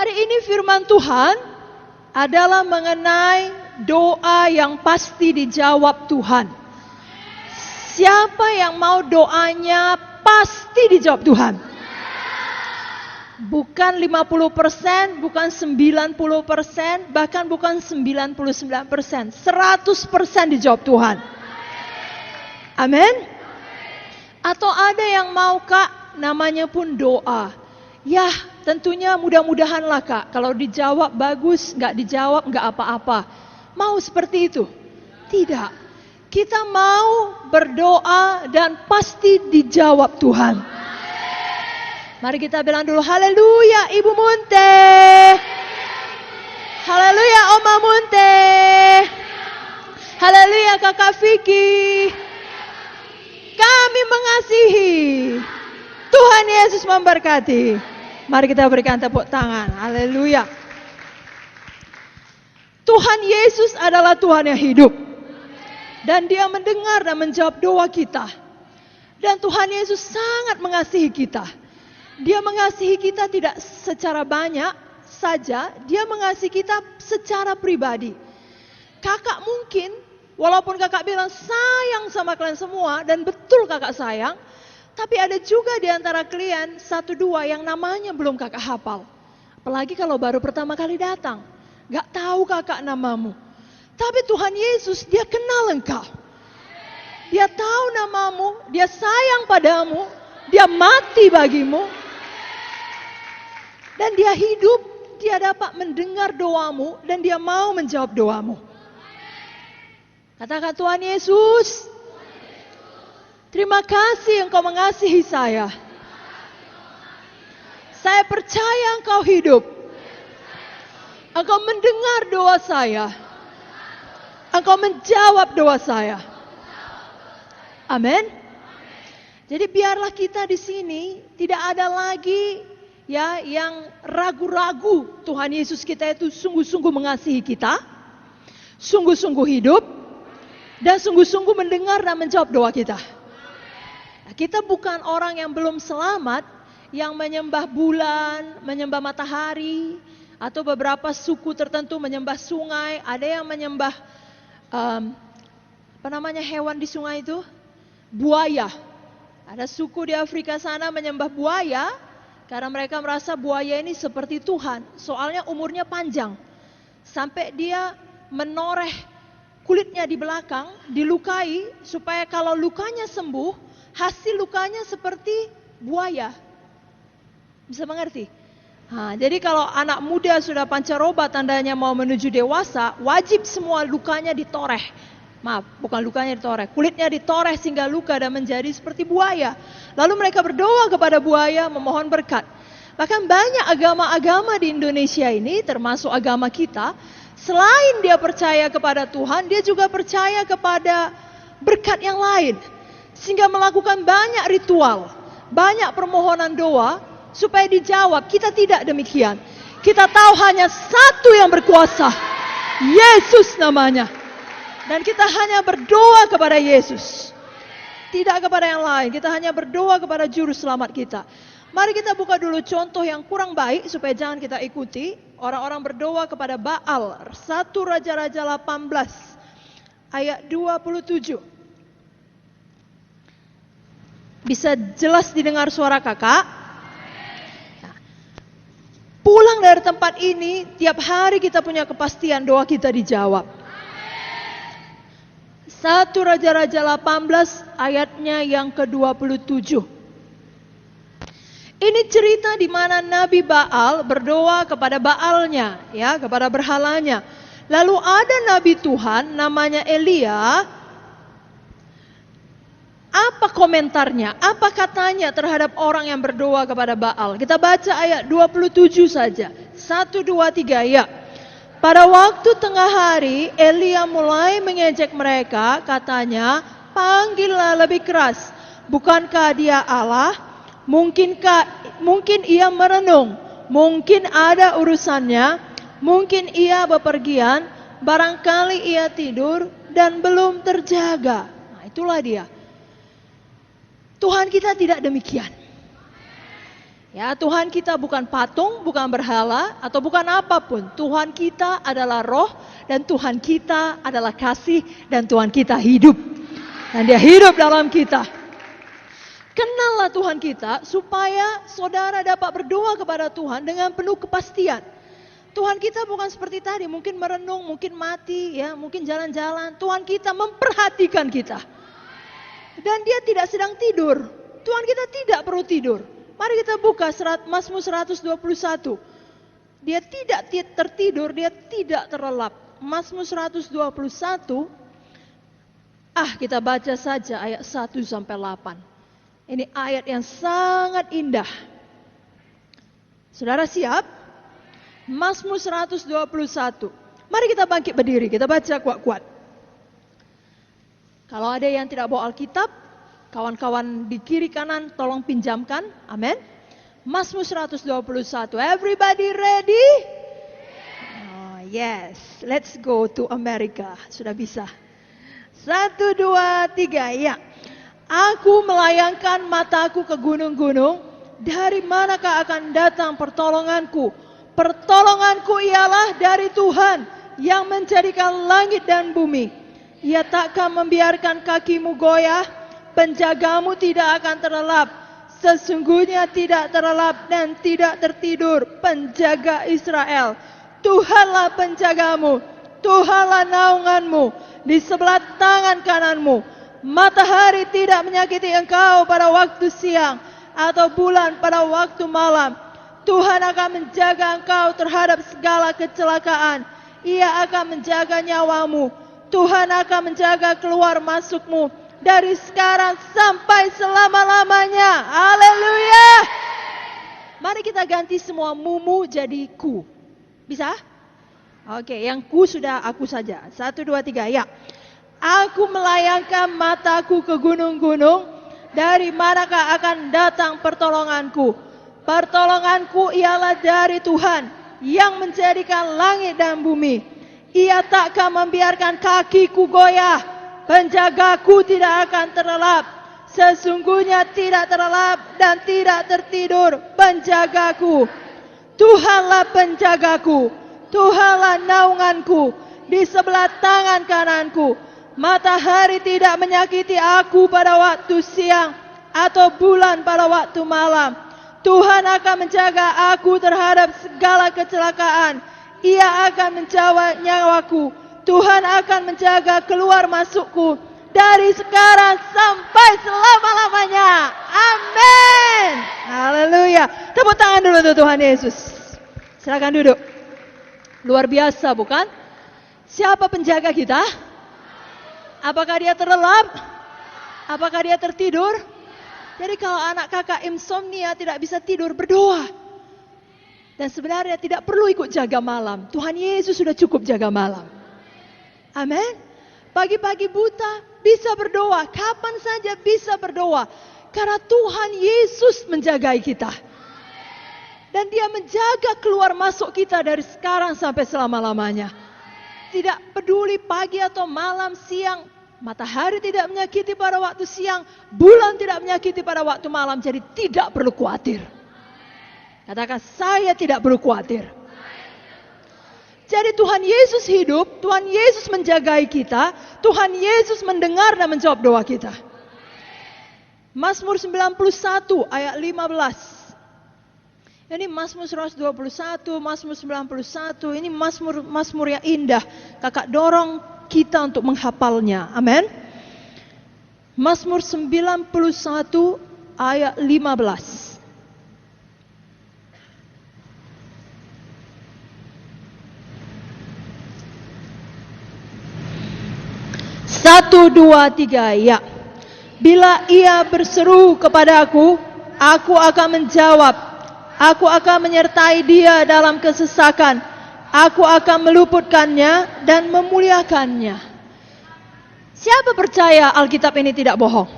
Hari ini firman Tuhan adalah mengenai doa yang pasti dijawab Tuhan. Siapa yang mau doanya pasti dijawab Tuhan? Bukan 50%, bukan 90%, bahkan bukan 99%. 100% dijawab Tuhan. Amin. Atau ada yang mau, Kak, namanya pun doa. Ya, tentunya mudah-mudahanlah, Kak. Kalau dijawab bagus, nggak dijawab nggak apa-apa. Mau seperti itu? Tidak. Kita mau berdoa dan pasti dijawab Tuhan. Mari kita bilang dulu, haleluya Ibu Munte. Haleluya Oma Munte. Haleluya Kakak Vicky. Kami mengasihi. Tuhan Yesus memberkati. Mari kita berikan tepuk tangan. Haleluya. Tuhan Yesus adalah Tuhan yang hidup. Dan Dia mendengar dan menjawab doa kita. Dan Tuhan Yesus sangat mengasihi kita. Dia mengasihi kita tidak secara banyak saja, Dia mengasihi kita secara pribadi. Kakak mungkin, walaupun kakak bilang sayang sama kalian semua, dan betul kakak sayang, tapi ada juga di antara kalian, 1-2 yang namanya belum kakak hafal. Apalagi kalau baru pertama kali datang, gak tahu kakak namamu. Tapi Tuhan Yesus, Dia kenal engkau. Dia tahu namamu, Dia sayang padamu, Dia mati bagimu. Dan Dia hidup, Dia dapat mendengar doamu, dan Dia mau menjawab doamu. Katakan Tuhan Yesus, terima kasih Engkau mengasihi saya. Saya percaya Engkau hidup. Engkau mendengar doa saya. Engkau menjawab doa saya. Amin. Jadi biarlah kita di sini tidak ada lagi ya yang ragu-ragu Tuhan Yesus kita itu sungguh-sungguh mengasihi kita, sungguh-sungguh hidup, dan sungguh-sungguh mendengar dan menjawab doa kita. Nah, kita bukan orang yang belum selamat, yang menyembah bulan, menyembah matahari, atau beberapa suku tertentu menyembah sungai. Ada yang menyembah hewan di sungai itu? Buaya. Ada suku di Afrika sana menyembah buaya, karena mereka merasa buaya ini seperti Tuhan. Soalnya umurnya panjang. Sampai dia menoreh kulitnya di belakang, dilukai, supaya kalau lukanya sembuh, hasil lukanya seperti buaya. Bisa mengerti? Nah, jadi kalau anak muda sudah pancaroba tandanya mau menuju dewasa, wajib semua lukanya ditoreh. Maaf, bukan lukanya ditoreh, kulitnya ditoreh sehingga luka dan menjadi seperti buaya. Lalu mereka berdoa kepada buaya memohon berkat. Bahkan banyak agama-agama di Indonesia ini, termasuk agama kita, selain dia percaya kepada Tuhan, dia juga percaya kepada berkat yang lain. Sehingga melakukan banyak ritual, banyak permohonan doa, supaya dijawab. Kita tidak demikian. Kita tahu hanya satu yang berkuasa, Yesus namanya. Dan kita hanya berdoa kepada Yesus, tidak kepada yang lain. Kita hanya berdoa kepada juru selamat kita. Mari kita buka dulu contoh yang kurang baik supaya jangan kita ikuti. Orang-orang berdoa kepada Baal. 1 Raja-Raja 18 ayat 27. Bisa jelas didengar suara kakak? Pulang dari tempat ini, tiap hari kita punya kepastian doa kita dijawab. 1 Raja-Raja 18 ayatnya yang ke-27. Ini cerita di mana Nabi Baal berdoa kepada Baalnya, ya, kepada berhalanya. Lalu ada Nabi Tuhan namanya Elia. Apa komentarnya? Apa katanya terhadap orang yang berdoa kepada Baal? Kita baca ayat 27 saja. 1, 2, 3 ya. Pada waktu tengah hari, Elia mulai mengejek mereka, katanya, panggillah lebih keras. Bukankah dia Allah? Mungkin ia merenung, mungkin ada urusannya, mungkin ia bepergian, barangkali ia tidur dan belum terjaga. Nah, itulah dia. Tuhan kita tidak demikian. Ya, Tuhan kita bukan patung, bukan berhala, atau bukan apapun. Tuhan kita adalah roh, dan Tuhan kita adalah kasih, dan Tuhan kita hidup. Dan Dia hidup dalam kita. Kenallah Tuhan kita, supaya saudara dapat berdoa kepada Tuhan dengan penuh kepastian. Tuhan kita bukan seperti tadi, mungkin merenung, mungkin mati, ya, mungkin jalan-jalan. Tuhan kita memperhatikan kita. Dan Dia tidak sedang tidur. Tuhan kita tidak perlu tidur. Mari kita buka Mazmur 121. Dia tidak tertidur, dia tidak terlelap. Mazmur 121. Kita baca saja ayat 1 sampai 8. Ini ayat yang sangat indah. Saudara siap? Mazmur 121. Mari kita bangkit berdiri, kita baca kuat-kuat. Kalau ada yang tidak bawa Alkitab, kawan-kawan di kiri kanan tolong pinjamkan. Amin. Mazmur 121. Everybody ready? Oh, yes. Let's go to America. Sudah bisa. 1, 2, 3. Ya. Aku melayangkan mataku ke gunung-gunung. Dari manakah akan datang pertolonganku? Pertolonganku ialah dari Tuhan yang menjadikan langit dan bumi. Ia takkan membiarkan kakimu goyah. Penjagamu tidak akan terlelap. Sesungguhnya tidak terlelap dan tidak tertidur penjaga Israel. Tuhanlah penjagamu, Tuhanlah naunganmu di sebelah tangan kananmu. Matahari tidak menyakiti engkau pada waktu siang, atau bulan pada waktu malam. Tuhan akan menjaga engkau terhadap segala kecelakaan. Ia akan menjaga nyawamu. Tuhan akan menjaga keluar masukmu dari sekarang sampai selama-lamanya. Haleluya. Mari kita ganti semua mumu jadi ku. Bisa? Oke, yang ku sudah aku saja. 1, 2, 3, ya. Aku melayangkan mataku ke gunung-gunung. Dari manakah akan datang pertolonganku? Pertolonganku ialah dari Tuhan yang menjadikan langit dan bumi. Ia takkan membiarkan kakiku goyah. Penjagaku tidak akan terlelap. Sesungguhnya tidak terlelap dan tidak tertidur penjagaku. Tuhanlah penjagaku. Tuhanlah naunganku di sebelah tangan kananku. Matahari tidak menyakiti aku pada waktu siang, atau bulan pada waktu malam. Tuhan akan menjaga aku terhadap segala kecelakaan. Ia akan menjaga nyawaku. Tuhan akan menjaga keluar masukku dari sekarang sampai selama-lamanya. Amin. Haleluya. Tepuk tangan dulu untuk Tuhan Yesus. Silakan duduk. Luar biasa bukan? Siapa penjaga kita? Apakah dia terlelap? Apakah dia tertidur? Jadi kalau anak kakak insomnia tidak bisa tidur, berdoa. Dan sebenarnya tidak perlu ikut jaga malam. Tuhan Yesus sudah cukup jaga malam. Amin. Pagi-pagi buta bisa berdoa. Kapan saja bisa berdoa. Karena Tuhan Yesus menjagai kita. Dan Dia menjaga keluar masuk kita dari sekarang sampai selama-lamanya. Tidak peduli pagi atau malam, siang. Matahari tidak menyakiti pada waktu siang. Bulan tidak menyakiti pada waktu malam. Jadi tidak perlu khawatir. Katakan, saya tidak perlu khawatir. Jadi Tuhan Yesus hidup, Tuhan Yesus menjagai kita, Tuhan Yesus mendengar dan menjawab doa kita. Mazmur 91 ayat 15. Ini Mazmur 121, Mazmur 91, ini Mazmur yang indah. Kakak dorong kita untuk menghafalnya. Amin. Mazmur 91 ayat 15. Satu, dua, tiga, ya. Bila ia berseru kepadaku, aku akan menjawab. Aku akan menyertai dia dalam kesesakan. Aku akan meluputkannya dan memuliakannya. Siapa percaya Alkitab ini tidak bohong?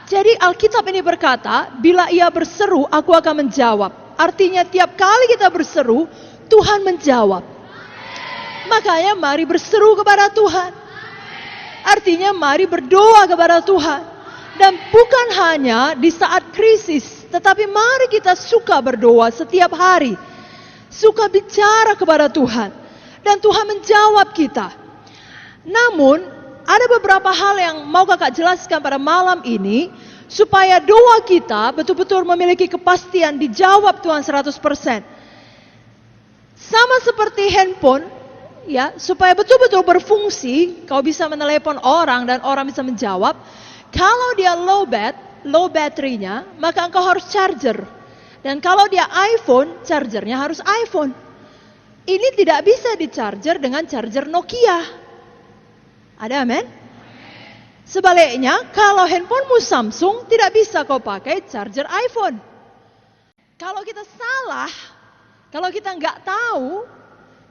Jadi Alkitab ini berkata, bila ia berseru, aku akan menjawab. Artinya tiap kali kita berseru, Tuhan menjawab. Makanya mari berseru kepada Tuhan. Artinya mari berdoa kepada Tuhan. Dan bukan hanya di saat krisis. Tetapi mari kita suka berdoa setiap hari. Suka bicara kepada Tuhan. Dan Tuhan menjawab kita. Namun, ada beberapa hal yang mau kakak jelaskan pada malam ini. Supaya doa kita betul-betul memiliki kepastian dijawab Tuhan 100%. Sama seperti handphone, ya, supaya betul-betul berfungsi, kau bisa menelepon orang dan orang bisa menjawab. Kalau dia low baterainya, maka engkau harus charger. Dan kalau dia iPhone, chargernya harus iPhone. Ini tidak bisa di-charger dengan charger Nokia. Ada amin? Sebaliknya, kalau handphonemu Samsung, tidak bisa kau pakai charger iPhone. Kalau kita salah, kalau kita nggak tahu,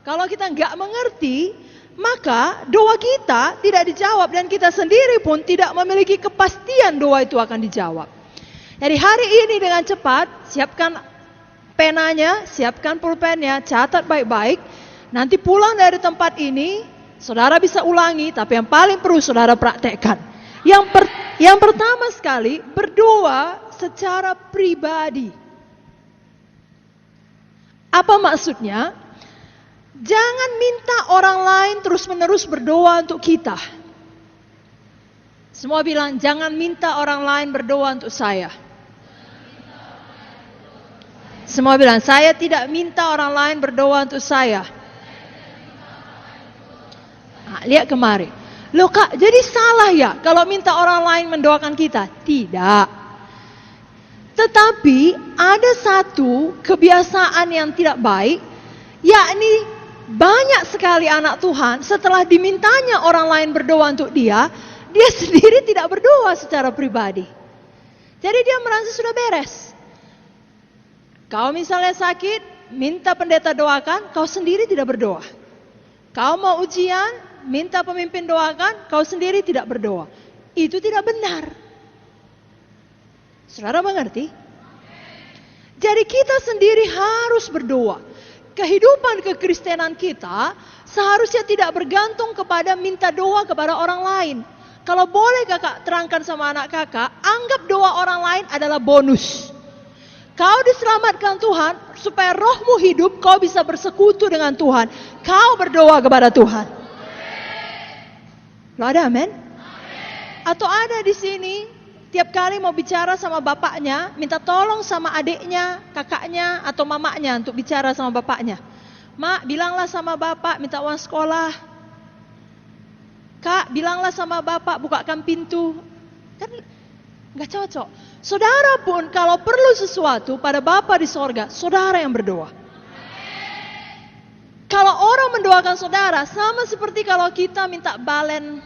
kalau kita nggak mengerti, maka doa kita tidak dijawab dan kita sendiri pun tidak memiliki kepastian doa itu akan dijawab. Jadi hari ini dengan cepat, siapkan penanya, siapkan pulpennya, catat baik-baik. Nanti pulang dari tempat ini, saudara bisa ulangi, tapi yang paling perlu saudara praktekkan. Yang pertama sekali, berdoa secara pribadi. Apa maksudnya? Jangan minta orang lain terus-menerus berdoa untuk kita. Semua bilang, jangan minta orang lain berdoa untuk saya. Semua bilang, saya tidak minta orang lain berdoa untuk saya. Nah, lihat kemari. Loh kak, jadi salah ya kalau minta orang lain mendoakan kita? Tidak. Tetapi ada satu kebiasaan yang tidak baik, yakni banyak sekali anak Tuhan setelah dimintanya orang lain berdoa untuk dia sendiri tidak berdoa secara pribadi. Jadi dia merasa sudah beres. Kau misalnya sakit, minta pendeta doakan, kau sendiri tidak berdoa. Kau mau ujian, minta pemimpin doakan, kau sendiri tidak berdoa. Itu tidak benar. Saudara mengerti? Jadi kita sendiri harus berdoa. Kehidupan kekristenan kita seharusnya tidak bergantung kepada minta doa kepada orang lain. Kalau boleh kakak terangkan sama anak kakak, anggap doa orang lain adalah bonus. Kau diselamatkan Tuhan, supaya rohmu hidup, kau bisa bersekutu dengan Tuhan. Kau berdoa kepada Tuhan. Lo ada amin? Atau ada di sini, tiap kali mau bicara sama bapaknya, minta tolong sama adiknya, kakaknya, atau mamanya untuk bicara sama bapaknya. Mak, bilanglah sama bapak minta uang sekolah. Kak, bilanglah sama bapak bukakan pintu. Kan gak cocok. Saudara pun kalau perlu sesuatu pada Bapa di sorga, saudara yang berdoa. Kalau orang mendoakan saudara, sama seperti kalau kita minta balen,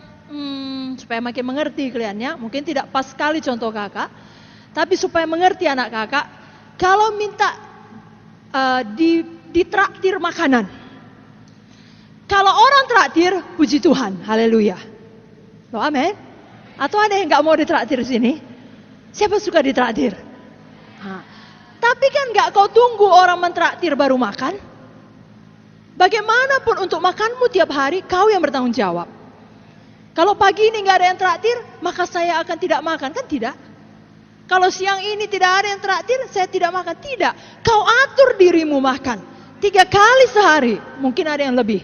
supaya makin mengerti kaliannya, mungkin tidak pas sekali contoh kakak, tapi supaya mengerti anak kakak, kalau minta ditraktir makanan, kalau orang traktir, puji Tuhan, haleluya. Loh, amin. Atau ada yang gak mau ditraktir sini? Siapa suka ditraktir? Tapi kan gak kau tunggu orang mentraktir baru makan. Bagaimanapun untuk makanmu tiap hari, kau yang bertanggung jawab. Kalau pagi ini gak ada yang traktir, maka saya akan tidak makan. Kan tidak? Kalau siang ini tidak ada yang traktir, saya tidak makan. Tidak. Kau atur dirimu makan 3 kali sehari. Mungkin ada yang lebih.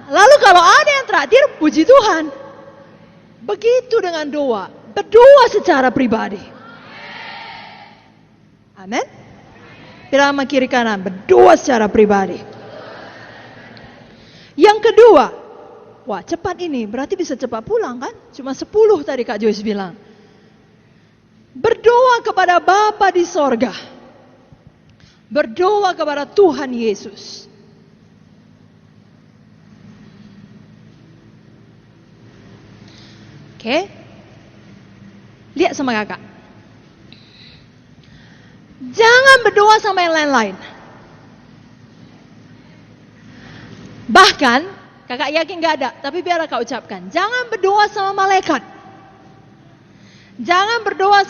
Lalu kalau ada yang traktir, puji Tuhan. Begitu dengan doa. Berdoa secara pribadi. Amin. Bilang sama kiri kanan, berdoa secara pribadi. Yang kedua, wah cepat ini, berarti bisa cepat pulang kan? Cuma 10 tadi Kak Joyce bilang. Berdoa kepada Bapa di sorga. Berdoa kepada Tuhan Yesus. Oke? Lihat sama kakak. Jangan berdoa sama yang lain-lain. Bahkan, kakak yakin gak ada, tapi biarlah kak ucapkan. Jangan berdoa sama malaikat. Jangan berdoa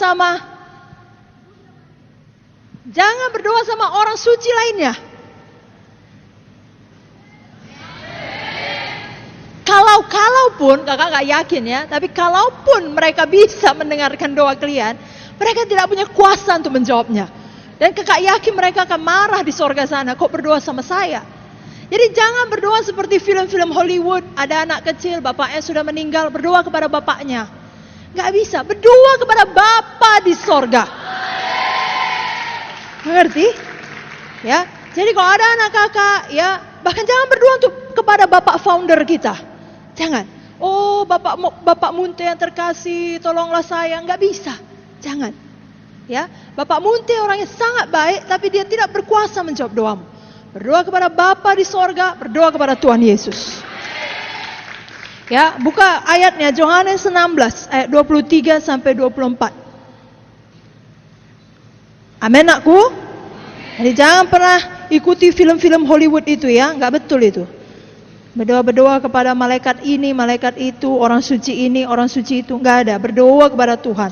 sama orang suci lainnya. Kalau kalaupun, kakak gak yakin ya, tapi kalaupun mereka bisa mendengarkan doa kalian, mereka tidak punya kuasa untuk menjawabnya. Dan kakak yakin mereka akan marah di sorga sana, kok berdoa sama saya? Jadi jangan berdoa seperti film-film Hollywood, ada anak kecil, bapaknya sudah meninggal, berdoa kepada bapaknya. Gak bisa, berdoa kepada Bapa di sorga. Mengerti? Ya, jadi kalau ada anak kakak, ya, bahkan jangan berdoa untuk kepada Bapak founder kita. Jangan. Oh, Bapak Munte yang terkasih, tolonglah saya. Nggak bisa. Jangan. Ya, Bapak Munte orangnya sangat baik, tapi dia tidak berkuasa menjawab doamu. Berdoa kepada Bapa di sorga, berdoa kepada Tuhan Yesus. Ya, buka ayatnya Yohanes 16 ayat 23 sampai 24. Amin, aku. Jadi jangan pernah ikuti film-film Hollywood itu ya, nggak betul itu. Berdoa-berdoa kepada malaikat ini, malaikat itu, orang suci ini, orang suci itu, nggak ada. Berdoa kepada Tuhan,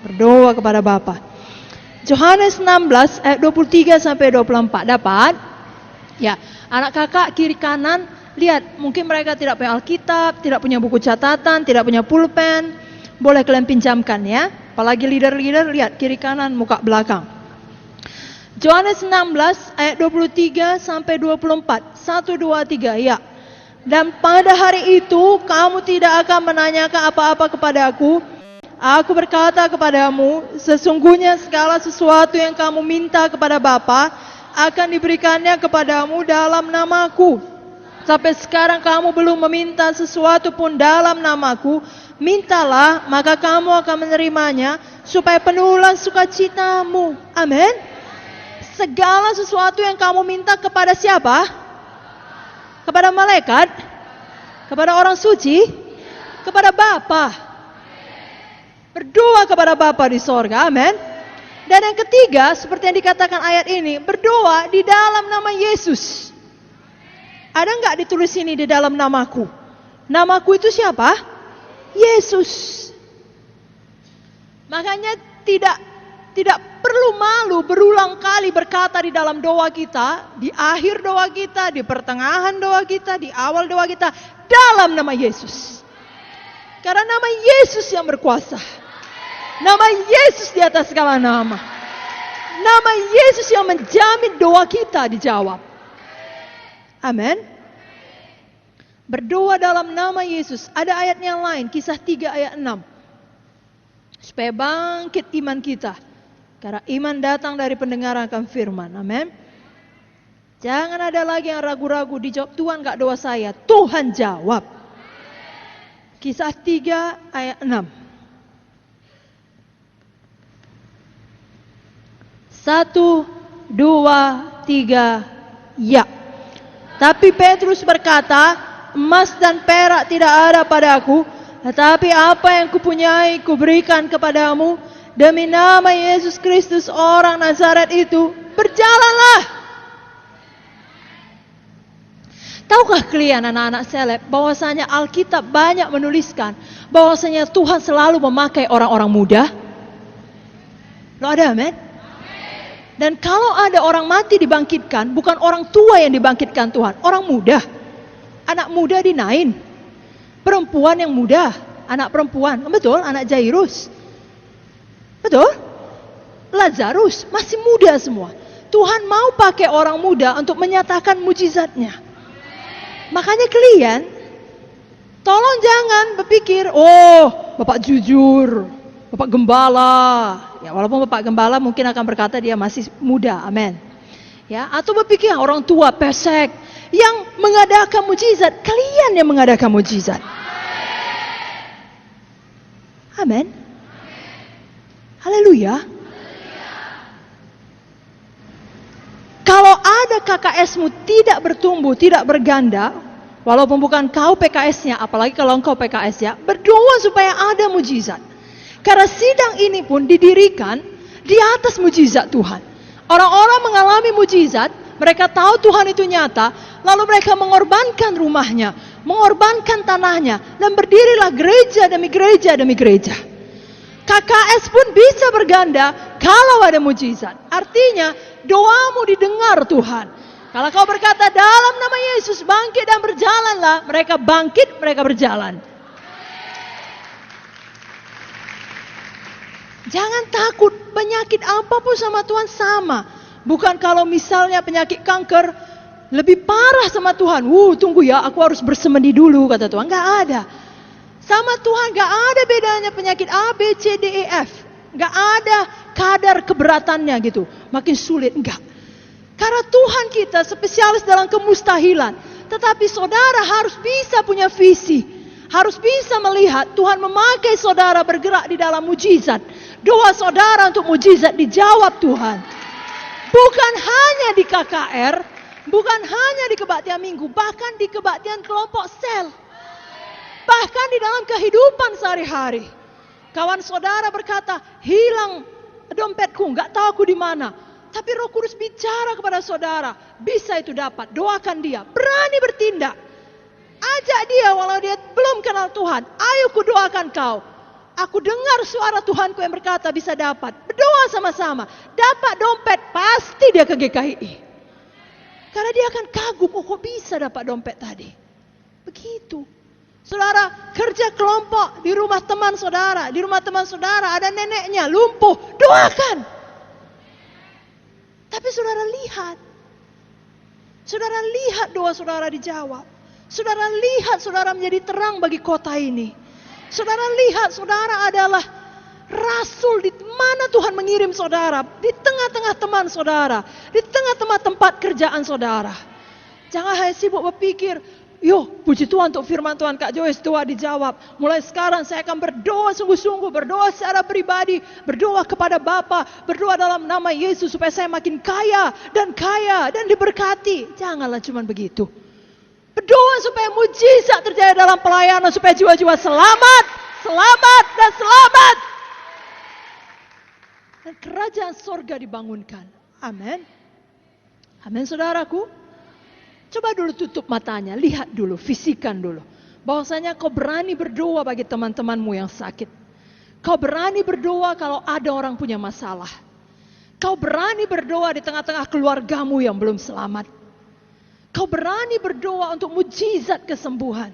berdoa kepada Bapa. Yohanes 16 ayat 23 sampai 24. Dapat? Ya, anak kakak kiri kanan, lihat, mungkin mereka tidak punya Alkitab, tidak punya buku catatan, tidak punya pulpen. Boleh kalian pinjamkan ya. Apalagi leader-leader, lihat kiri kanan, muka belakang. Yohanes 16 ayat 23 sampai 24. 1, 2, 3, ya. Dan pada hari itu kamu tidak akan menanyakan apa-apa kepadaku. Aku berkata kepadamu, sesungguhnya segala sesuatu yang kamu minta kepada Bapa akan diberikannya kepadamu dalam namaku. Sampai sekarang kamu belum meminta sesuatu pun dalam namaku. Mintalah, maka kamu akan menerimanya, supaya penuhlah sukacitamu. Amin. Segala sesuatu yang kamu minta kepada siapa? Kepada malaikat? Kepada orang suci? Kepada Bapa. Berdoa kepada Bapa di sorga, amin. Dan yang ketiga, seperti yang dikatakan ayat ini, berdoa di dalam nama Yesus. Ada nggak ditulis ini di dalam namaku? Namaku itu siapa? Yesus. Makanya tidak perlu malu berulang kali berkata di dalam doa kita, di akhir doa kita, di pertengahan doa kita, di awal doa kita, dalam nama Yesus. Karena nama Yesus yang berkuasa. Nama Yesus di atas segala nama. Nama Yesus yang menjamin doa kita dijawab. Amin. Berdoa dalam nama Yesus. Ada ayatnya yang lain, Kisah 3 ayat 6. Supaya bangkit iman kita. Karena iman datang dari pendengaran akan firman. Amin. Jangan ada lagi yang ragu-ragu, dijawab Tuhan gak doa saya. Tuhan jawab. Kisah 3 ayat 6. 1, 2, 3, ya. Tapi Petrus berkata, emas dan perak tidak ada padaku, tetapi apa yang kupunyai kuberikan kepadamu. Demi nama Yesus Kristus orang Nazaret itu, berjalanlah. Tahukah kalian anak-anak seleb bahwasanya Alkitab banyak menuliskan bahwasanya Tuhan selalu memakai orang-orang muda? Lo ada, amin? Dan kalau ada orang mati dibangkitkan, bukan orang tua yang dibangkitkan Tuhan, orang muda. Anak muda dinain. Perempuan yang muda, anak perempuan. Betul, anak Jairus. Betul? Lazarus masih muda semua. Tuhan mau pakai orang muda untuk menyatakan mujizatnya. Makanya kalian tolong jangan berpikir, oh, Bapak jujur, Bapak gembala. Ya, walaupun Bapak gembala mungkin akan berkata dia masih muda, amin. Ya, atau berpikir orang tua pesek yang mengadakan mujizat, kalian yang mengadakan mujizat. Amin. Haleluya. Kalau ada KKS-mu tidak bertumbuh, tidak berganda, walaupun bukan kau PKS-nya, apalagi kalau engkau PKS ya, berdoa supaya ada mujizat. Karena sidang ini pun didirikan di atas mujizat Tuhan. Orang-orang mengalami mujizat, mereka tahu Tuhan itu nyata, lalu mereka mengorbankan rumahnya, mengorbankan tanahnya, dan berdirilah gereja demi gereja demi gereja. KKS pun bisa berganda kalau ada mujizat. Artinya doamu didengar Tuhan. Kalau kau berkata dalam nama Yesus bangkit dan berjalanlah, mereka bangkit, mereka berjalan. Jangan takut, penyakit apapun sama Tuhan sama. Bukan kalau misalnya penyakit kanker lebih parah sama Tuhan. Tunggu ya, aku harus bersemedi dulu kata Tuhan. Gak ada. Sama Tuhan gak ada bedanya penyakit A, B, C, D, E, F. Gak ada kadar keberatannya gitu. Makin sulit, enggak. Karena Tuhan kita spesialis dalam kemustahilan. Tetapi saudara harus bisa punya visi. Harus bisa melihat Tuhan memakai saudara bergerak di dalam mujizat. Doa saudara untuk mujizat dijawab Tuhan. Bukan hanya di KKR, bukan hanya di kebaktian minggu, bahkan di kebaktian kelompok sel. Bahkan di dalam kehidupan sehari-hari. Kawan saudara berkata, hilang dompetku, gak tahu aku di mana. Tapi Roh Kudus bicara kepada saudara, bisa itu dapat, doakan dia, berani bertindak. Ajak dia walau dia belum kenal Tuhan. Ayo ku doakan kau. Aku dengar suara Tuhanku yang berkata bisa dapat. Berdoa sama-sama. Dapat dompet, pasti dia ke GKI. Karena dia akan kagum, kok bisa dapat dompet tadi. Begitu. Saudara, kerja kelompok di rumah teman saudara. Di rumah teman saudara ada neneknya lumpuh. Doakan. Tapi saudara lihat. Saudara lihat doa saudara dijawab. Saudara lihat saudara menjadi terang bagi kota ini. Saudara lihat saudara adalah rasul di mana Tuhan mengirim saudara. Di tengah-tengah teman saudara. Di tengah-tengah tempat kerjaan saudara. Jangan hanya sibuk berpikir, puji Tuhan untuk firman Tuhan, Kak Joyce, doa dijawab. Mulai sekarang saya akan berdoa sungguh-sungguh, berdoa secara pribadi, berdoa kepada Bapa, berdoa dalam nama Yesus supaya saya makin kaya dan diberkati. Janganlah cuma begitu. Berdoa supaya mujizat terjadi dalam pelayanan, supaya jiwa-jiwa selamat. Dan kerajaan sorga dibangunkan. Amin. Amin saudaraku. Coba dulu tutup matanya, lihat dulu, visikan dulu. Bahwasanya kau berani berdoa bagi teman-temanmu yang sakit. Kau berani berdoa kalau ada orang punya masalah. Kau berani berdoa di tengah-tengah keluargamu yang belum selamat. Kau berani berdoa untuk mujizat kesembuhan.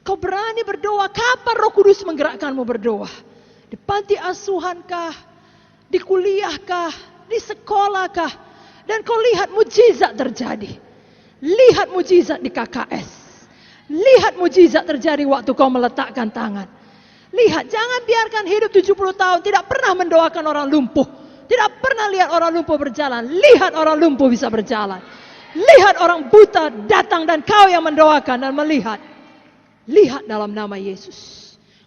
Kau berani berdoa, kapan Roh Kudus menggerakkanmu berdoa? Di panti asuhankah? Di kuliahkah? Di sekolahkah? Dan kau lihat mujizat terjadi. Lihat mujizat di KKS. Lihat mujizat terjadi waktu kau meletakkan tangan. Lihat, jangan biarkan hidup 70 tahun tidak pernah mendoakan orang lumpuh. Tidak pernah lihat orang lumpuh berjalan. Lihat orang lumpuh bisa berjalan. Lihat orang buta datang dan kau yang mendoakan dan melihat. Lihat dalam nama Yesus.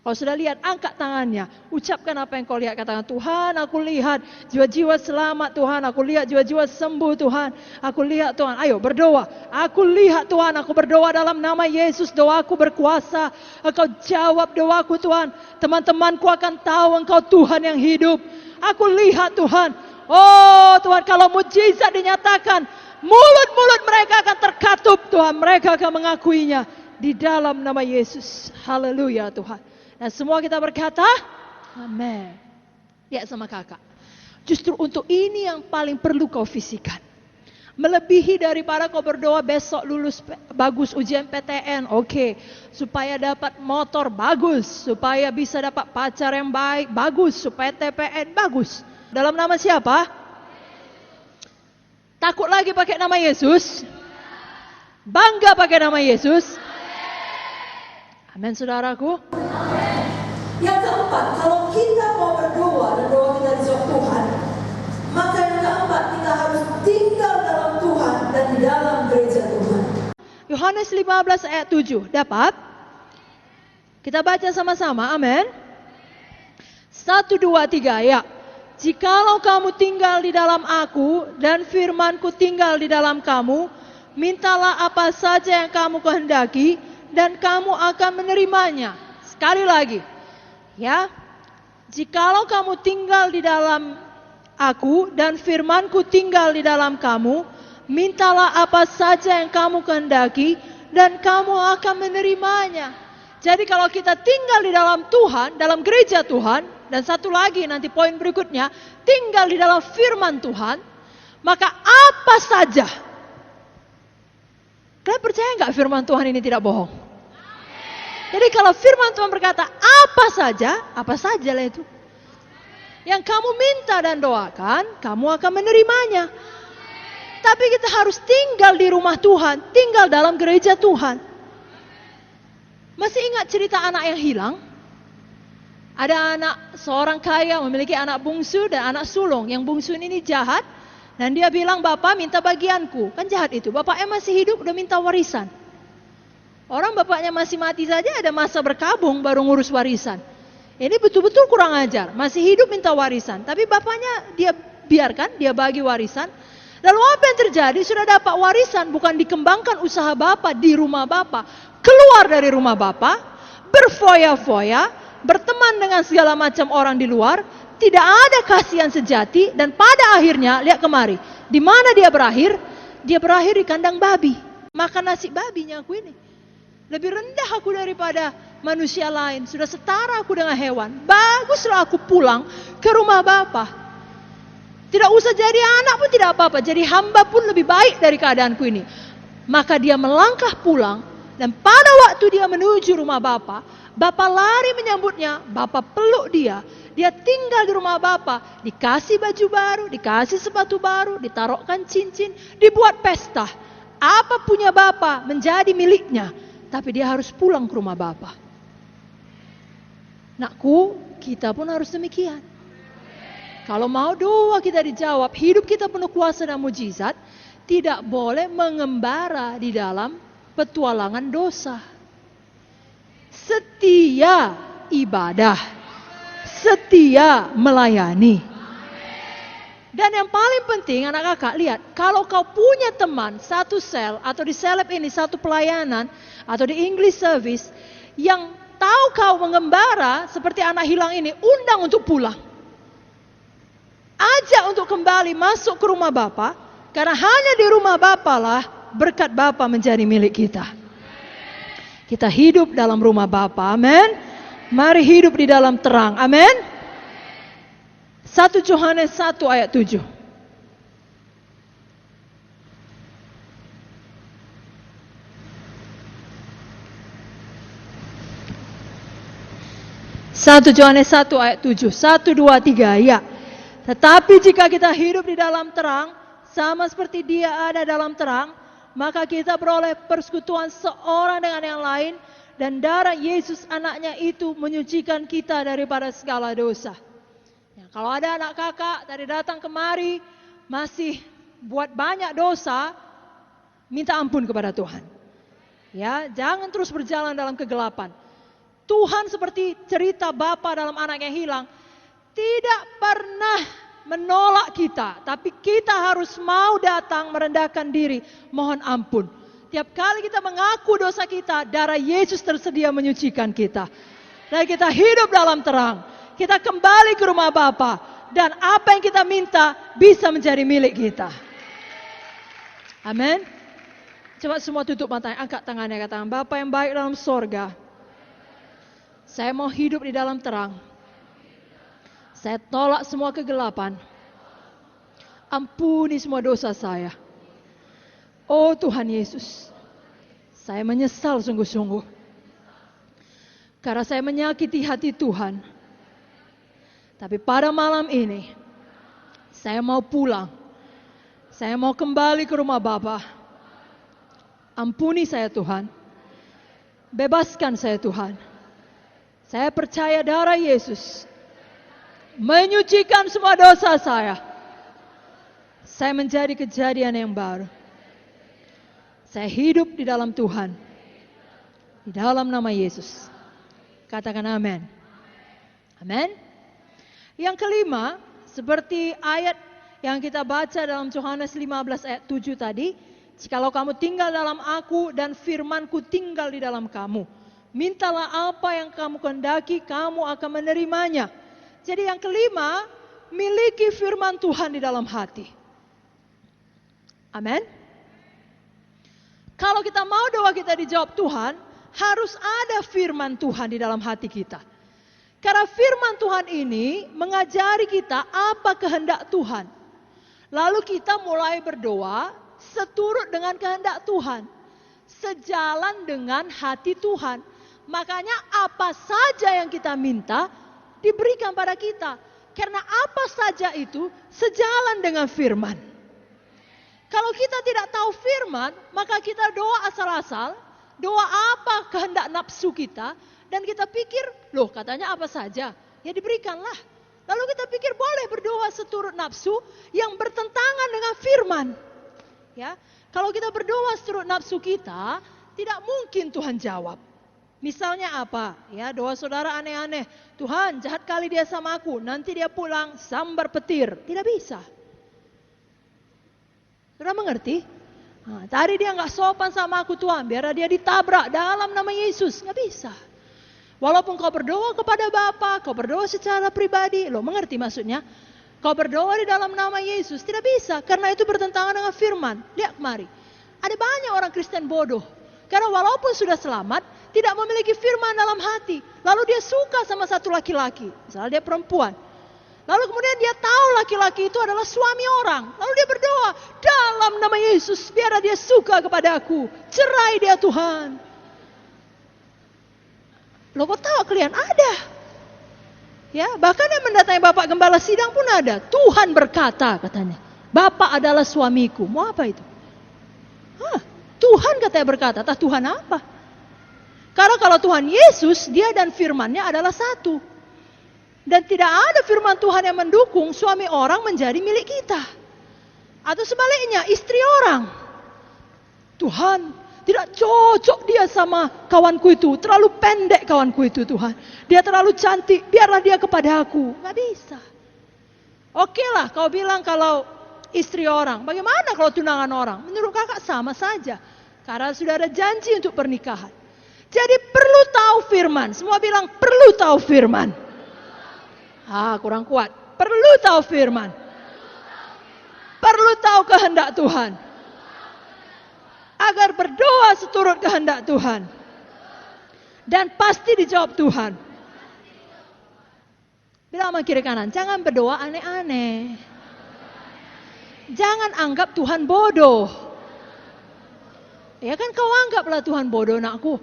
Kalau sudah lihat, angkat tangannya. Ucapkan apa yang kau lihat. Katakan, Tuhan, aku lihat jiwa-jiwa selamat Tuhan. Aku lihat jiwa-jiwa sembuh Tuhan. Aku lihat Tuhan. Ayo berdoa. Aku lihat Tuhan. Aku berdoa dalam nama Yesus. Doaku berkuasa. Engkau jawab doaku Tuhan. Teman-temanku akan tahu Engkau Tuhan yang hidup. Aku lihat Tuhan. Oh Tuhan, kalau mujizat dinyatakan, mulut-mulut mereka akan terkatup Tuhan. Mereka akan mengakuinya di dalam nama Yesus. Haleluya Tuhan. Dan semua kita berkata, amin. Lihat sama kakak. Justru untuk ini yang paling perlu kau visikan. Melebihi daripada kau berdoa besok lulus bagus ujian PTN. Oke. Supaya dapat motor bagus. Supaya bisa dapat pacar yang baik. Bagus. Supaya TPN bagus. Dalam nama siapa? Takut lagi pakai nama Yesus? Bangga pakai nama Yesus? Amin saudaraku. Yang keempat, kalau kita mau berdoa dan doa kita dijawab Tuhan, maka yang keempat kita harus tinggal dalam Tuhan dan di dalam gereja Tuhan. Yohanes 15 ayat 7, dapat? Kita baca sama-sama, amin. 1, 2, 3, ya. Jikalau kamu tinggal di dalam aku dan firmanku tinggal di dalam kamu, mintalah apa saja yang kamu kehendaki dan kamu akan menerimanya. Sekali lagi, ya. Jikalau kamu tinggal di dalam aku dan firmanku tinggal di dalam kamu, mintalah apa saja yang kamu kehendaki dan kamu akan menerimanya. Jadi kalau kita tinggal di dalam Tuhan, dalam gereja Tuhan, dan satu lagi nanti poin berikutnya, tinggal di dalam firman Tuhan, maka apa saja. Kalian percaya nggak firman Tuhan ini tidak bohong? Jadi kalau firman Tuhan berkata apa saja lah itu. Yang kamu minta dan doakan, kamu akan menerimanya. Tapi kita harus tinggal di rumah Tuhan, tinggal dalam gereja Tuhan. Masih ingat cerita anak yang hilang? Ada seorang kaya memiliki anak bungsu dan anak sulung. Yang bungsu ini jahat, dan dia bilang, "Bapak minta bagianku." Kan jahat itu, bapaknya masih hidup udah minta warisan. Orang bapaknya masih mati saja ada masa berkabung baru ngurus warisan. Ini betul-betul kurang ajar, masih hidup minta warisan. Tapi bapaknya dia biarkan, dia bagi warisan. Lalu apa yang terjadi? Sudah dapat warisan, bukan dikembangkan usaha bapak di rumah bapak. Keluar dari rumah bapak, berfoya-foya, berteman dengan segala macam orang di luar. Tidak ada kasihan sejati, dan pada akhirnya, lihat kemari. Di mana dia berakhir? Dia berakhir di kandang babi. Makan nasi babinya aku ini. Lebih rendah aku daripada manusia lain. Sudah setara aku dengan hewan. Baguslah aku pulang ke rumah Bapa. Tidak usah jadi anak pun tidak apa-apa. Jadi hamba pun lebih baik dari keadaanku ini. Maka dia melangkah pulang. Dan pada waktu dia menuju rumah Bapa, Bapa lari menyambutnya. Bapa peluk dia. Dia tinggal di rumah Bapa. Dikasih baju baru, dikasih sepatu baru, ditaruhkan cincin, dibuat pesta. Apa punya Bapa menjadi miliknya. Tapi dia harus pulang ke rumah Bapa. Nakku, kita pun harus demikian. Kalau mau doa kita dijawab, hidup kita penuh kuasa dan mujizat, tidak boleh mengembara di dalam petualangan dosa. Setia ibadah, setia melayani. Dan yang paling penting anak kakak, lihat, kalau kau punya teman satu sel atau di seleb ini satu pelayanan atau di English service yang tahu kau mengembara seperti anak hilang ini, undang untuk pulang. Ajak untuk kembali masuk ke rumah Bapa, karena hanya di rumah Bapa lah berkat Bapa menjadi milik kita. Kita hidup dalam rumah Bapa, amin. Mari hidup di dalam terang, amin. 1 Yohanes 1 ayat 7. Yohanes 1 ayat 7. 1, 2, 3, ya. Tetapi jika kita hidup di dalam terang, sama seperti Dia ada dalam terang, maka kita beroleh persekutuan seorang dengan yang lain, dan darah Yesus anaknya itu menyucikan kita daripada segala dosa. Ya, kalau ada anak kakak tadi datang kemari masih buat banyak dosa, minta ampun kepada Tuhan. Ya, jangan terus berjalan dalam kegelapan. Tuhan seperti cerita Bapa dalam anak yang hilang, tidak pernah menolak kita, tapi kita harus mau datang merendahkan diri, mohon ampun. Tiap kali kita mengaku dosa kita, darah Yesus tersedia menyucikan kita. Dan kita hidup dalam terang. Kita kembali ke rumah Bapa, dan apa yang kita minta bisa menjadi milik kita. Amin. Coba semua tutup matanya, angkat tangannya, katakan, Bapa yang baik dalam sorga, saya mau hidup di dalam terang. Saya tolak semua kegelapan. Ampuni semua dosa saya. Oh Tuhan Yesus, saya menyesal sungguh-sungguh. Karena saya menyakiti hati Tuhan. Tapi pada malam ini, saya mau pulang. Saya mau kembali ke rumah Bapa. Ampuni saya Tuhan. Bebaskan saya Tuhan. Saya percaya darah Yesus menyucikan semua dosa saya. Saya menjadi kejadian yang baru. Saya hidup di dalam Tuhan. Di dalam nama Yesus. Katakan amin. Amin. Yang kelima, seperti ayat yang kita baca dalam Yohanes 15 ayat 7 tadi, jikalau kamu tinggal dalam aku dan firmanku tinggal di dalam kamu, mintalah apa yang kamu kehendaki, kamu akan menerimanya. Jadi yang kelima, miliki firman Tuhan di dalam hati. Amin. Kalau kita mau doa kita dijawab Tuhan, harus ada firman Tuhan di dalam hati kita. Karena firman Tuhan ini mengajari kita apa kehendak Tuhan. Lalu kita mulai berdoa seturut dengan kehendak Tuhan. Sejalan dengan hati Tuhan. Makanya apa saja yang kita minta diberikan pada kita. Karena apa saja itu sejalan dengan firman. Kalau kita tidak tahu firman, maka kita doa asal-asal, doa apa kehendak nafsu kita, dan kita pikir, loh katanya apa saja, ya diberikanlah. Lalu kita pikir boleh berdoa seturut nafsu yang bertentangan dengan firman. Ya, kalau kita berdoa seturut nafsu kita, tidak mungkin Tuhan jawab. Misalnya apa? Ya, doa saudara aneh-aneh. Tuhan, jahat kali dia sama aku, nanti dia pulang sambar petir. Tidak bisa. Saudara mengerti? Nah, tadi dia nggak sopan sama aku Tuhan, biar dia ditabrak dalam nama Yesus. Nggak bisa. Walaupun kau berdoa kepada Bapa, kau berdoa secara pribadi, lo mengerti maksudnya? Kau berdoa di dalam nama Yesus, tidak bisa, karena itu bertentangan dengan firman. Lihat kemari, ada banyak orang Kristen bodoh. Karena walaupun sudah selamat, tidak memiliki firman dalam hati. Lalu dia suka sama satu laki-laki, misalnya dia perempuan. Lalu kemudian dia tahu laki-laki itu adalah suami orang. Lalu dia berdoa, dalam nama Yesus, biar dia suka kepada aku. Cerai dia Tuhan. Loh kok tahu kalian? Ada. Ya, bahkan yang mendatangi Bapak Gembala Sidang pun ada. Tuhan berkata katanya, Bapak adalah suamiku. Mau apa itu? Tuhan katanya berkata, atas Tuhan apa? Karena kalau Tuhan Yesus, dia dan firmannya adalah satu. Dan tidak ada firman Tuhan yang mendukung suami orang menjadi milik kita. Atau sebaliknya, istri orang. Tuhan, tidak cocok dia sama kawanku itu. Terlalu pendek kawanku itu Tuhan. Dia terlalu cantik, biarlah dia kepada aku. Gak bisa. Oke lah, kau bilang kalau istri orang. Bagaimana kalau tunangan orang? Menurut kakak sama saja. Karena sudah ada janji untuk pernikahan. Jadi perlu tahu firman. Semua bilang perlu tahu firman. Kurang kuat. Perlu tahu firman. Perlu tahu kehendak Tuhan. Agar berdoa seturut kehendak Tuhan. Dan pasti dijawab Tuhan. Bilang sama kiri kanan, jangan berdoa aneh-aneh. Jangan anggap Tuhan bodoh. Ya kan kau anggaplah Tuhan bodoh nakku.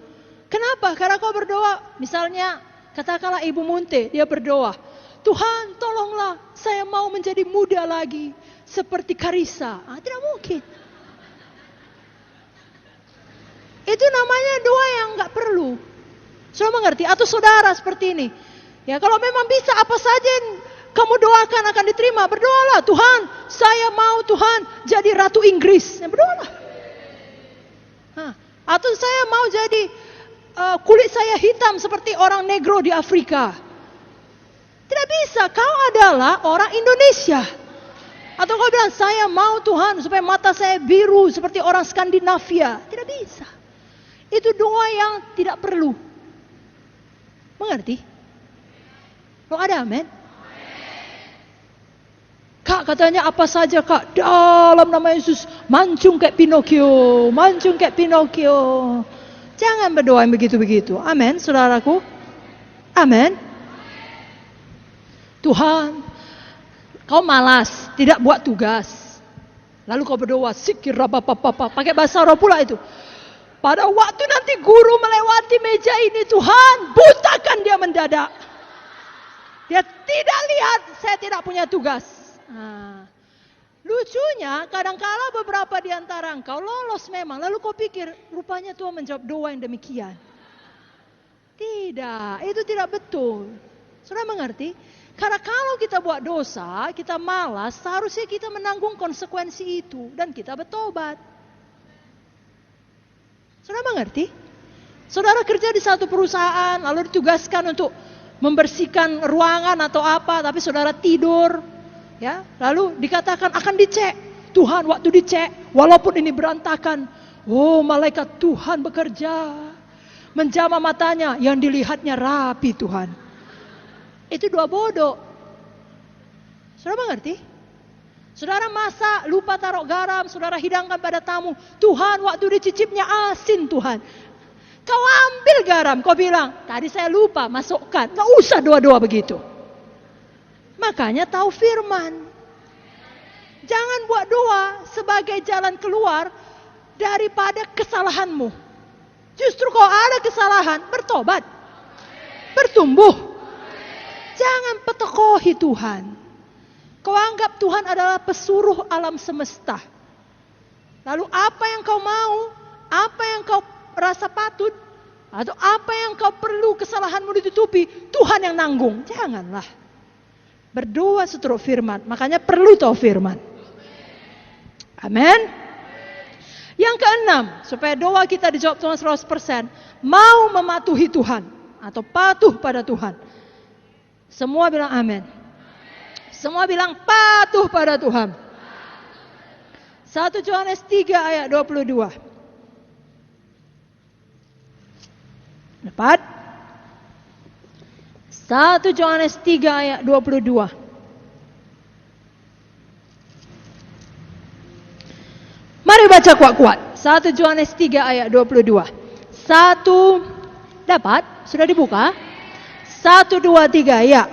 Kenapa? Karena kau berdoa, misalnya katakanlah Ibu Munte, dia berdoa, Tuhan tolonglah saya mau menjadi muda lagi seperti Karissa. Tidak mungkin. Itu namanya doa yang gak perlu. Saudara mengerti? Atau saudara seperti ini. Ya kalau memang bisa apa saja yang kamu doakan akan diterima. Berdoalah, Tuhan saya mau Tuhan jadi Ratu Inggris. Ya, berdoalah. Atau saya mau jadi kulit saya hitam seperti orang negro di Afrika. Tidak bisa, kau adalah orang Indonesia. Atau kau bilang saya mau Tuhan supaya mata saya biru seperti orang Skandinavia. Tidak bisa. Itu doa yang tidak perlu. Mengerti? Lo ada amin? Kak katanya apa saja kak, dalam nama Yesus, mancung kayak Pinocchio, mancung kayak Pinocchio. Jangan berdoa yang begitu-begitu. Amin, saudaraku. Amin. Tuhan, kau malas, tidak buat tugas. Lalu kau berdoa, sikir rapapapapa, pakai bahasa roh pula itu. Pada waktu nanti guru melewati meja ini, Tuhan, butakan dia mendadak. Dia tidak lihat, saya tidak punya tugas. Lucunya kadangkala beberapa di antara engkau lolos memang. Lalu kau pikir rupanya Tuhan menjawab doa yang demikian. Tidak, itu tidak betul. Saudara mengerti? Karena kalau kita buat dosa, kita malas, seharusnya kita menanggung konsekuensi itu. Dan kita bertobat. Saudara mengerti? Saudara kerja di satu perusahaan, lalu ditugaskan untuk membersihkan ruangan atau apa, tapi saudara tidur. Ya, lalu dikatakan akan dicek. Tuhan waktu dicek, walaupun ini berantakan, oh malaikat Tuhan bekerja. Menjamah matanya, yang dilihatnya rapi Tuhan. Itu doa bodoh. Saudara mengerti? Saudara masak, lupa taruh garam, saudara hidangkan pada tamu. Tuhan waktu dicicipnya asin Tuhan. Kau ambil garam, kau bilang, tadi saya lupa masukkan. Gak usah doa-doa begitu. Makanya tahu firman. Jangan buat doa sebagai jalan keluar daripada kesalahanmu. Justru kalau ada kesalahan, bertobat. Bertumbuh. Jangan petokohi Tuhan. Kau anggap Tuhan adalah pesuruh alam semesta. Lalu apa yang kau mau, apa yang kau rasa patut, atau apa yang kau perlu kesalahanmu ditutupi, Tuhan yang nanggung. Janganlah. Berdoa seturut firman. Makanya perlu tahu firman. Amin. Yang keenam, supaya doa kita dijawab Tuhan 100%, mau mematuhi Tuhan atau patuh pada Tuhan. Semua bilang amin. Semua bilang patuh pada Tuhan. 1 Yohanes 3 ayat 22. Dapat? 1 Yohanes 3 ayat 22. Mari baca kuat-kuat. 1 Yohanes 3 ayat 22. 1, dapat? Sudah dibuka? 1, 2, 3, ya.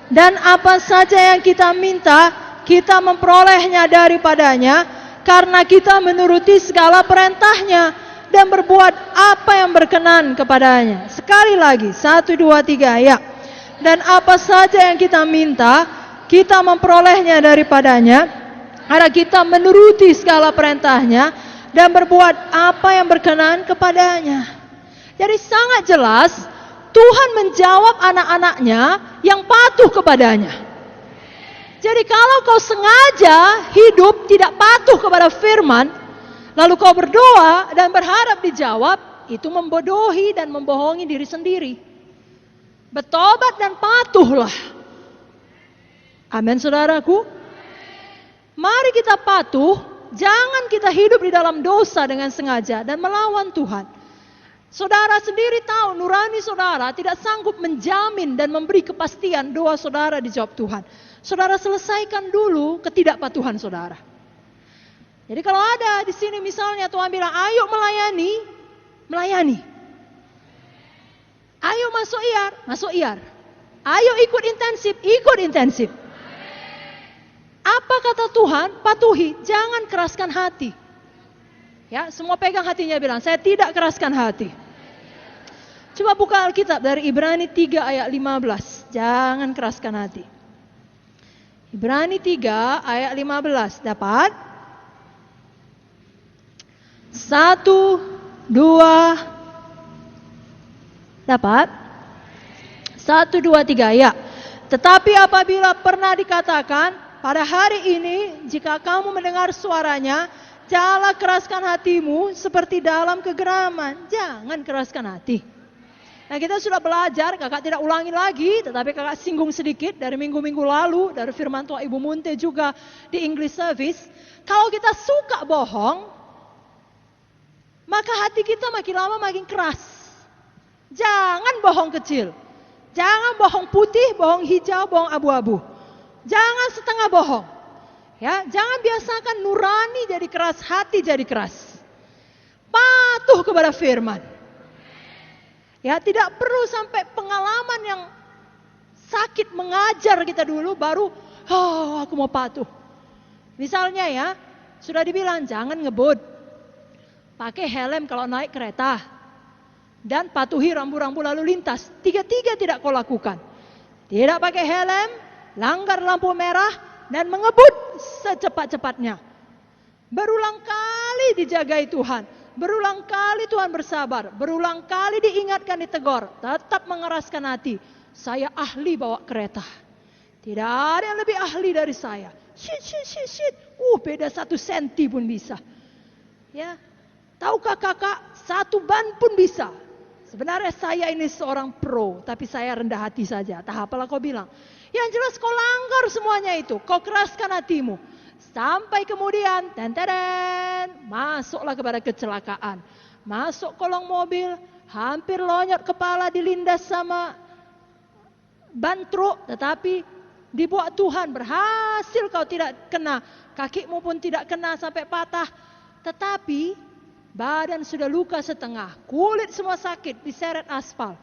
Dan apa saja yang kita minta, kita memperolehnya daripadanya, karena kita menuruti segala perintahnya dan berbuat apa yang berkenan kepadanya. Sekali lagi, 1, 2, 3, ya. Dan apa saja yang kita minta, kita memperolehnya daripadanya, karena kita menuruti segala perintahnya dan berbuat apa yang berkenan kepadanya. Jadi sangat jelas, Tuhan menjawab anak-anaknya yang patuh kepadanya. Jadi kalau kau sengaja hidup tidak patuh kepada firman, lalu kau berdoa dan berharap dijawab, itu membodohi dan membohongi diri sendiri. Bertobat dan patuhlah. Amin, saudaraku. Mari kita patuh, jangan kita hidup di dalam dosa dengan sengaja dan melawan Tuhan. Saudara sendiri tahu nurani saudara tidak sanggup menjamin dan memberi kepastian doa saudara dijawab Tuhan. Saudara selesaikan dulu ketidakpatuhan saudara. Jadi kalau ada di sini misalnya Tuhan bilang, ayo melayani, melayani. Ayo masuk IAR, masuk IAR. Ayo ikut intensif, ikut intensif. Apa kata Tuhan? Patuhi, jangan keraskan hati. Ya, semua pegang hatinya bilang, saya tidak keraskan hati. Coba buka Alkitab dari Ibrani 3 ayat 15. Jangan keraskan hati. Ibrani 3 ayat 15. Dapat? 1, 2. Dapat? 1, 2, 3. Ya. Tetapi apabila pernah dikatakan, pada hari ini jika kamu mendengar suaranya, janganlah keraskan hatimu seperti dalam kegeraman. Jangan keraskan hati. Nah, kita sudah belajar, kakak tidak ulangi lagi, tetapi kakak singgung sedikit dari minggu-minggu lalu, dari firman Tuhan Ibu Munte juga di English Service. Kalau kita suka bohong, maka hati kita makin lama makin keras. Jangan bohong kecil. Jangan bohong putih, bohong hijau, bohong abu-abu. Jangan setengah bohong. Ya, jangan biasakan nurani jadi keras, hati jadi keras. Patuh kepada firman. Ya, tidak perlu sampai pengalaman yang sakit mengajar kita dulu baru, oh, aku mau patuh. Misalnya ya, sudah dibilang jangan ngebut. Pakai helm kalau naik kereta. Dan patuhi rambu-rambu lalu lintas. Tiga-tiga tidak kau lakukan. Tidak pakai helm, langgar lampu merah, dan mengebut secepat-cepatnya. Berulang kali dijagai Tuhan. Berulang kali Tuhan bersabar. Berulang kali diingatkan, ditegur. Tetap mengeraskan hati. Saya ahli bawa kereta. Tidak ada yang lebih ahli dari saya. Shit. Beda 1 senti pun bisa. Ya, tahukah kakak, 1 ban pun bisa. Sebenarnya saya ini seorang pro, tapi saya rendah hati saja. Tak apalah kau bilang. Yang jelas kau langgar semuanya itu. Kau keraskan hatimu. Sampai kemudian, masuklah kepada kecelakaan. Masuk kolong mobil, hampir lonyot kepala dilindas sama ban truk. Tetapi dibuat Tuhan, berhasil kau tidak kena. Kakimu pun tidak kena sampai patah. Tetapi badan sudah luka setengah. Kulit semua sakit, diseret aspal.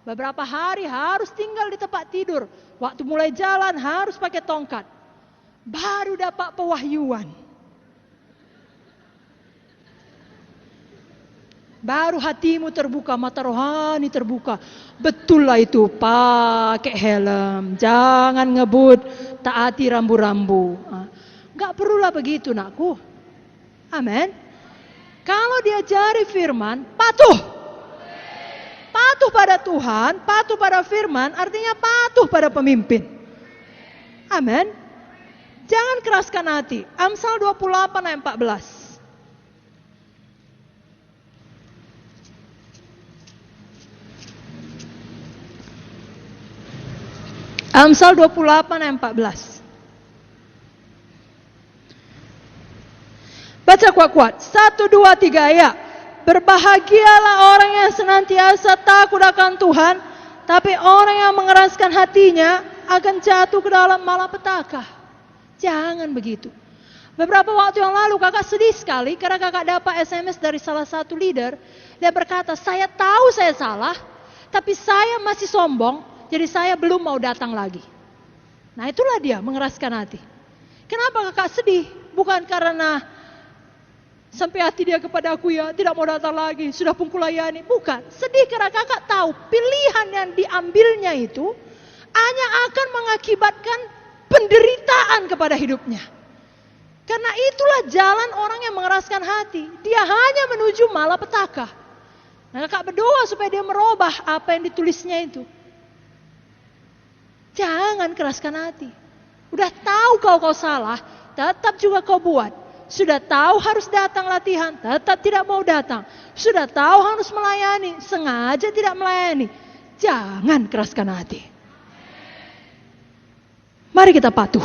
Beberapa hari harus tinggal di tempat tidur. Waktu mulai jalan harus pakai tongkat. Baru dapat pewahyuan. Baru hatimu terbuka, mata rohani terbuka. Betul lah itu, pakai helm. Jangan ngebut, taati rambu-rambu. Gak perlulah begitu nakku. Amin. Kalau diajari firman, patuh. Patuh pada Tuhan, patuh pada firman, artinya patuh pada pemimpin. Amin. Jangan keraskan hati. Amsal 28 ayat 14. Amsal 28 ayat 14. Baca kuat-kuat. 1, 2, 3 ya. Berbahagialah orang yang senantiasa takut akan Tuhan, tapi orang yang mengeraskan hatinya akan jatuh ke dalam malapetaka. Jangan begitu. Beberapa waktu yang lalu kakak sedih sekali karena kakak dapat SMS dari salah satu leader. Dia berkata, saya tahu saya salah, tapi saya masih sombong, jadi saya belum mau datang lagi. Nah itulah dia mengeraskan hati. Kenapa kakak sedih? Bukan karena sampai hati dia kepada aku ya tidak mau datang lagi, sudah pun kulayani. Bukan, sedih karena kakak tahu pilihan yang diambilnya itu hanya akan mengakibatkan penderitaan kepada hidupnya. Karena itulah jalan orang yang mengeraskan hati. Dia hanya menuju malapetaka. Nah kakak berdoa supaya dia merubah apa yang ditulisnya itu. Jangan keraskan hati. Udah tahu kau salah, tetap juga kau buat. Sudah tahu harus datang latihan, tetap tidak mau datang. Sudah tahu harus melayani, sengaja tidak melayani. Jangan keraskan hati. Mari kita patuh.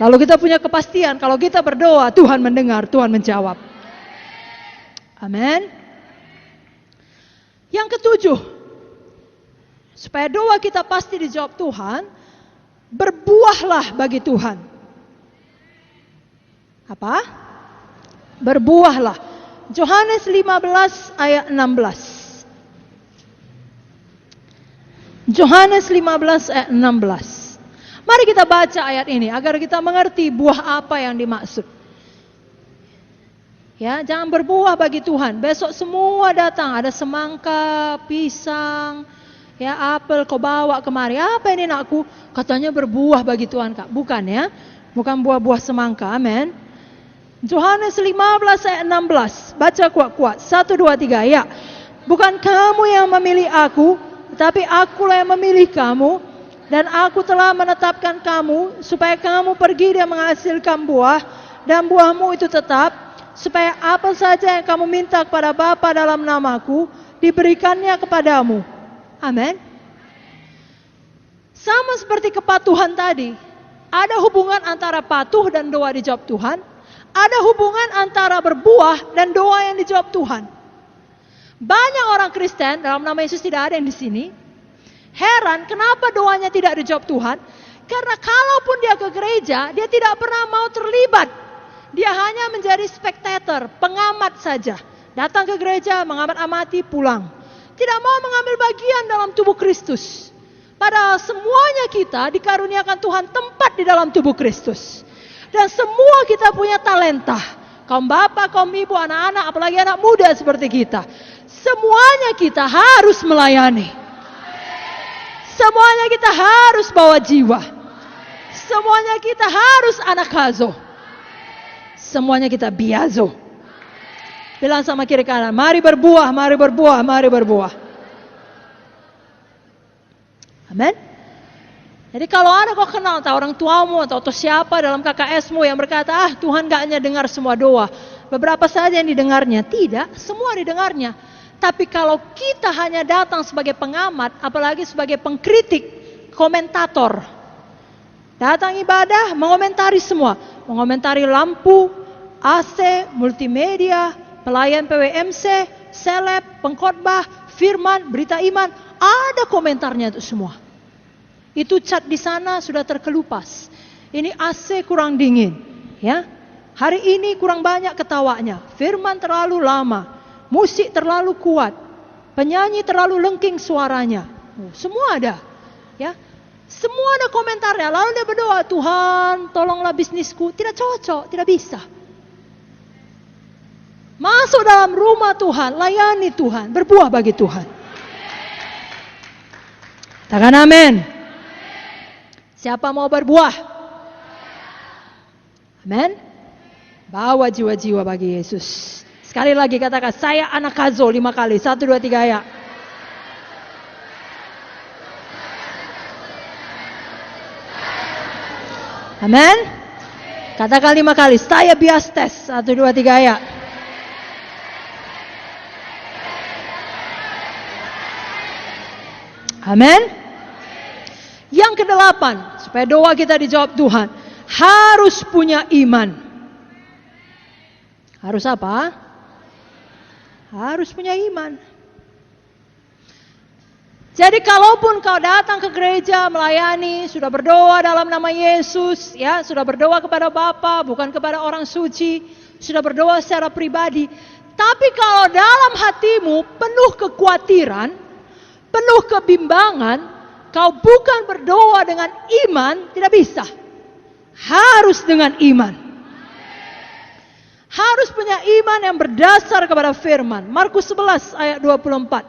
Lalu kita punya kepastian, kalau kita berdoa, Tuhan mendengar, Tuhan menjawab. Amin. Yang ketujuh, supaya doa kita pasti dijawab Tuhan, berbuahlah bagi Tuhan. Apa? Berbuahlah. Yohanes 15 ayat 16. Yohanes 15 ayat 16. Mari kita baca ayat ini agar kita mengerti buah apa yang dimaksud. Ya, jangan berbuah bagi Tuhan. Besok semua datang, ada semangka, pisang, ya apel kau bawa kemari. Apa ini nakku? Katanya berbuah bagi Tuhan, Kak. Bukan ya. Bukan buah-buah semangka. Amin. Yohanes 15 ayat 16. Baca kuat-kuat. 1, 2, 3 ya. Bukan kamu yang memilih aku, tetapi akulah yang memilih kamu, dan aku telah menetapkan kamu supaya kamu pergi dan menghasilkan buah, dan buahmu itu tetap, supaya apa saja yang kamu minta kepada Bapa dalam namaku diberikannya kepadamu. Amin. Sama seperti kepatuhan tadi, ada hubungan antara patuh dan doa dijawab Tuhan. Ada hubungan antara berbuah dan doa yang dijawab Tuhan. Banyak orang Kristen, dalam nama Yesus tidak ada yang di sini, heran kenapa doanya tidak dijawab Tuhan. Karena kalaupun dia ke gereja, dia tidak pernah mau terlibat. Dia hanya menjadi spectator, pengamat saja. Datang ke gereja, mengamat-amati, pulang. Tidak mau mengambil bagian dalam tubuh Kristus. Padahal semuanya kita dikaruniakan Tuhan tempat di dalam tubuh Kristus. Dan semua kita punya talenta. Kaum bapak, kaum ibu, anak-anak, apalagi anak muda seperti kita. Semuanya kita harus melayani. Semuanya kita harus bawa jiwa. Semuanya kita harus anak hazo. Semuanya kita biazo. Bilang sama kiri kanan, mari berbuah, mari berbuah, mari berbuah. Amin. Jadi kalau ada kau kenal atau orang tuamu atau siapa dalam KKS-mu yang berkata, Tuhan gak hanya dengar semua doa. Beberapa saja yang didengarnya. Tidak, semua didengarnya. Tapi kalau kita hanya datang sebagai pengamat, apalagi sebagai pengkritik, komentator. Datang ibadah, mengomentari semua. Mengomentari lampu, AC, multimedia, pelayan PWMC, seleb, pengkhotbah, firman, berita iman. Ada komentarnya itu semua. Itu cat di sana sudah terkelupas. Ini AC kurang dingin, ya. Hari ini kurang banyak ketawanya. Firman terlalu lama, musik terlalu kuat, penyanyi terlalu lengking suaranya. Semua ada, ya. Semua ada komentarnya. Lalu dia berdoa, Tuhan, tolonglah bisnisku. Tidak cocok, tidak bisa. Masuk dalam rumah Tuhan, layani Tuhan, berbuah bagi Tuhan. Katakan amin. Siapa mau berbuah? Amin. Bawa jiwa-jiwa bagi Yesus. Sekali lagi katakan, saya anak Kazo 5 kali. 1, 2, 3 ya. Amin. Katakan 5 kali, saya biastes. 1, 2, 3 ya. Amin. Yang ke-8, supaya doa kita dijawab Tuhan, harus punya iman. Harus apa? Harus punya iman. Jadi kalaupun kau datang ke gereja melayani, sudah berdoa dalam nama Yesus, ya, sudah berdoa kepada Bapa, bukan kepada orang suci, sudah berdoa secara pribadi, tapi kalau dalam hatimu penuh kekhawatiran, penuh kebimbangan, kau bukan berdoa dengan iman, tidak bisa. Harus dengan iman. Harus punya iman yang berdasar kepada firman. Markus 11 ayat 24.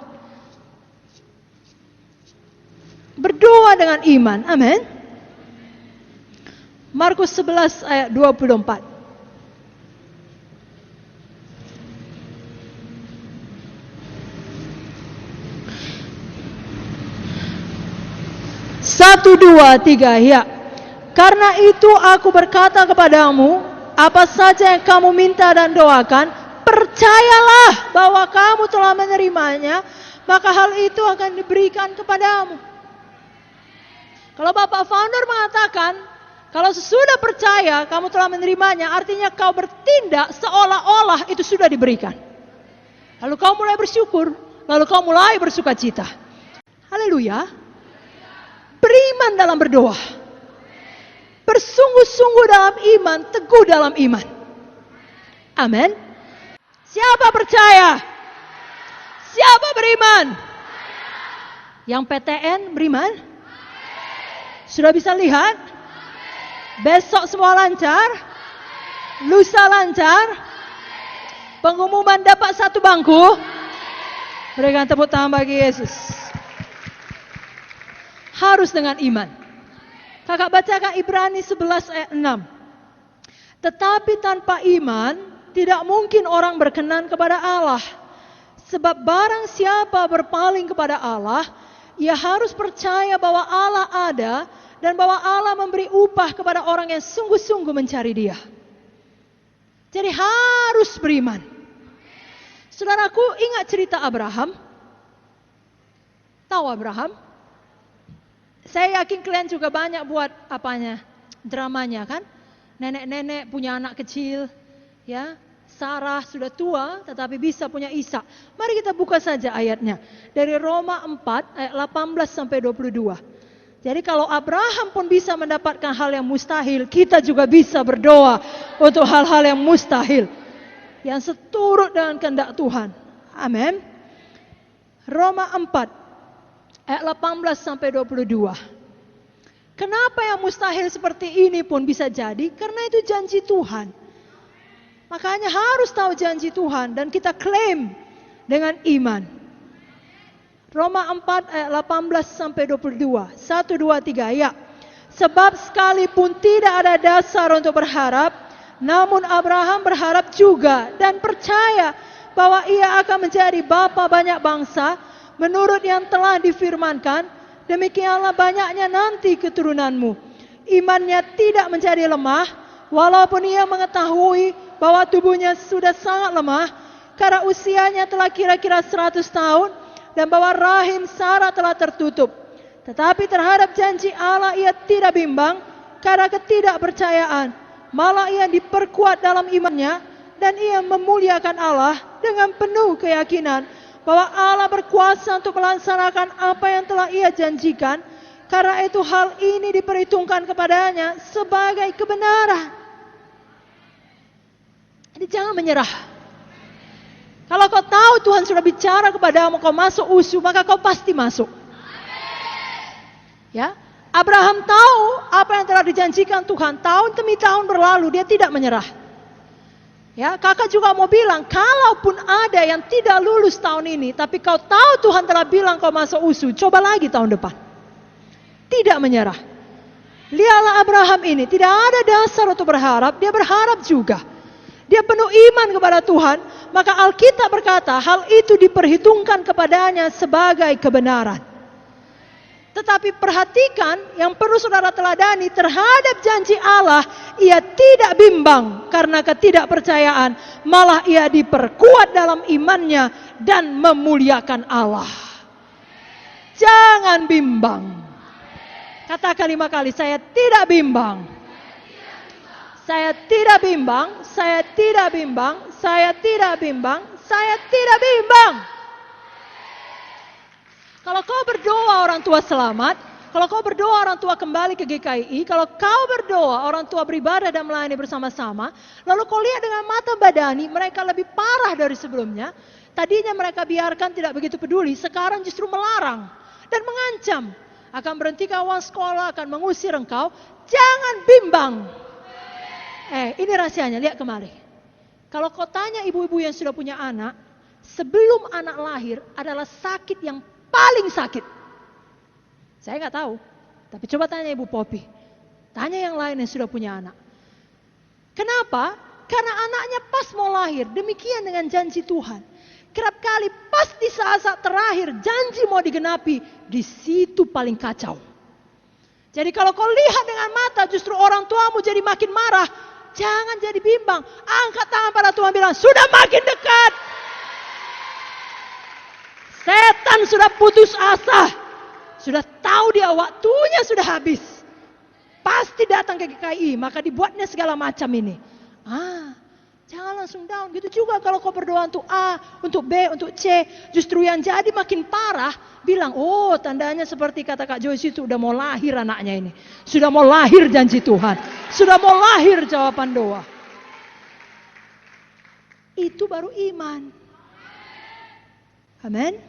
Berdoa dengan iman. Amin. Markus 11 ayat 24. Satu, dua, tiga, ya. Karena itu aku berkata kepadamu, apa saja yang kamu minta dan doakan, percayalah bahwa kamu telah menerimanya, maka hal itu akan diberikan kepadamu. Kalau Bapak Founder mengatakan, kalau sesudah percaya kamu telah menerimanya, artinya kau bertindak seolah-olah itu sudah diberikan. Lalu kau mulai bersyukur, lalu kau mulai bersukacita. Haleluya. Beriman dalam berdoa. Bersungguh-sungguh dalam iman, teguh dalam iman. Amin. Siapa percaya? Siapa beriman? Yang PTN beriman? Sudah bisa lihat? Besok semua lancar? Lusa lancar? Pengumuman dapat 1 bangku? Berikan tepuk tangan bagi Yesus. Harus dengan iman. Kakak bacakan Ibrani 11 ayat 6. Tetapi tanpa iman, tidak mungkin orang berkenan kepada Allah. Sebab barang siapa berpaling kepada Allah, ia harus percaya bahwa Allah ada dan bahwa Allah memberi upah kepada orang yang sungguh-sungguh mencari Dia. Jadi harus beriman. Saudaraku, ingat cerita Abraham? Tahu Abraham? Saya yakin kalian juga banyak buat dramanya kan? Nenek-nenek punya anak kecil, ya. Sarah sudah tua tetapi bisa punya Ishak. Mari kita buka saja ayatnya. Dari Roma 4 ayat 18 sampai 22. Jadi kalau Abraham pun bisa mendapatkan hal yang mustahil, kita juga bisa berdoa untuk hal-hal yang mustahil. Yang seturut dengan kehendak Tuhan. Amin. Roma 4 ayat 18 sampai 22. Kenapa yang mustahil seperti ini pun bisa jadi? Karena itu janji Tuhan. Makanya harus tahu janji Tuhan dan kita klaim dengan iman. Roma 4 ayat 18 sampai 22. 1, 2, 3 ya. Sebab sekalipun tidak ada dasar untuk berharap, namun Abraham berharap juga dan percaya bahwa ia akan menjadi bapa banyak bangsa menurut yang telah difirmankan, demikianlah banyaknya nanti keturunanmu. Imannya tidak menjadi lemah, walaupun ia mengetahui bahwa tubuhnya sudah sangat lemah, karena usianya telah kira-kira 100 tahun, dan bahwa rahim Sarah telah tertutup. Tetapi terhadap janji Allah ia tidak bimbang, karena ketidakpercayaan. Malah ia diperkuat dalam imannya, dan ia memuliakan Allah dengan penuh keyakinan, bahwa Allah berkuasa untuk melaksanakan apa yang telah ia janjikan. Karena itu hal ini diperhitungkan kepadanya sebagai kebenaran. Jadi jangan menyerah. Kalau kau tahu Tuhan sudah bicara kepadamu, kau masuk usu, maka kau pasti masuk. Ya, Abraham tahu apa yang telah dijanjikan Tuhan. Tahun demi tahun berlalu, dia tidak menyerah. Ya, kakak juga mau bilang, kalaupun ada yang tidak lulus tahun ini, tapi kau tahu Tuhan telah bilang kau masuk USU, coba lagi tahun depan. Tidak menyerah. Lihatlah Abraham ini, tidak ada dasar untuk berharap, dia berharap juga. Dia penuh iman kepada Tuhan, maka Alkitab berkata, hal itu diperhitungkan kepadanya sebagai kebenaran. Tetapi perhatikan, yang perlu saudara teladani terhadap janji Allah, ia tidak bimbang karena ketidakpercayaan, malah ia diperkuat dalam imannya dan memuliakan Allah. Jangan bimbang. Katakan 5 kali, saya tidak bimbang. Saya tidak bimbang, saya tidak bimbang, saya tidak bimbang, saya tidak bimbang. Kalau kau berdoa orang tua selamat, kalau kau berdoa orang tua kembali ke GKI, kalau kau berdoa orang tua beribadah dan melayani bersama-sama, lalu kau lihat dengan mata badani mereka lebih parah dari sebelumnya. Tadinya mereka biarkan tidak begitu peduli, sekarang justru melarang dan mengancam. Akan berhentikan uang sekolah, akan mengusir engkau. Jangan bimbang. Ini rahasianya, lihat kemari. Kalau kau tanya ibu-ibu yang sudah punya anak, sebelum anak lahir adalah sakit yang paling sakit. Saya nggak tahu, tapi coba tanya Ibu Popi. Tanya yang lain yang sudah punya anak. Kenapa? Karena anaknya pas mau lahir, demikian dengan janji Tuhan. Kerap kali pas di saat-saat terakhir janji mau digenapi, di situ paling kacau. Jadi kalau kau lihat dengan mata justru orang tuamu jadi makin marah, jangan jadi bimbang. Angkat tangan pada Tuhan bilang, sudah makin dekat. Setan sudah putus asa. Sudah tahu dia waktunya sudah habis. Pasti datang ke GKI, maka dibuatnya segala macam ini. Jangan langsung down. Gitu juga kalau kau berdoa untuk A, untuk B, untuk C. Justru yang jadi makin parah, bilang, oh tandanya seperti kata Kak Joyce itu, udah mau lahir anaknya ini. Sudah mau lahir janji Tuhan. Sudah mau lahir jawaban doa. Itu baru iman. Amin.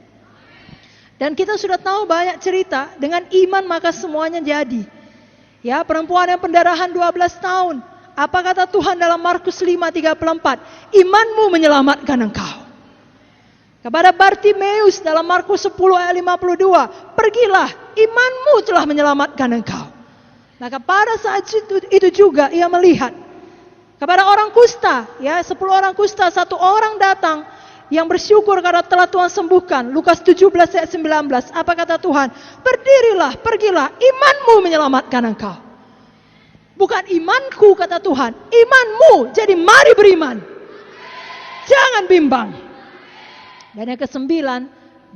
Dan kita sudah tahu banyak cerita, dengan iman maka semuanya jadi. Ya, perempuan yang pendarahan 12 tahun. Apa kata Tuhan dalam Markus 5:34? Imanmu menyelamatkan engkau. Kepada Bartimeus dalam Markus 10 ayat 52, pergilah, imanmu telah menyelamatkan engkau. Maka pada saat itu juga ia melihat. Kepada orang kusta, ya 10 orang kusta, 1 orang datang yang bersyukur karena telah Tuhan sembuhkan. Lukas 17 ayat 19. Apa kata Tuhan? Berdirilah, pergilah, imanmu menyelamatkan engkau. Bukan imanku kata Tuhan, imanmu. Jadi mari beriman. Jangan bimbang. Dan yang ke-9,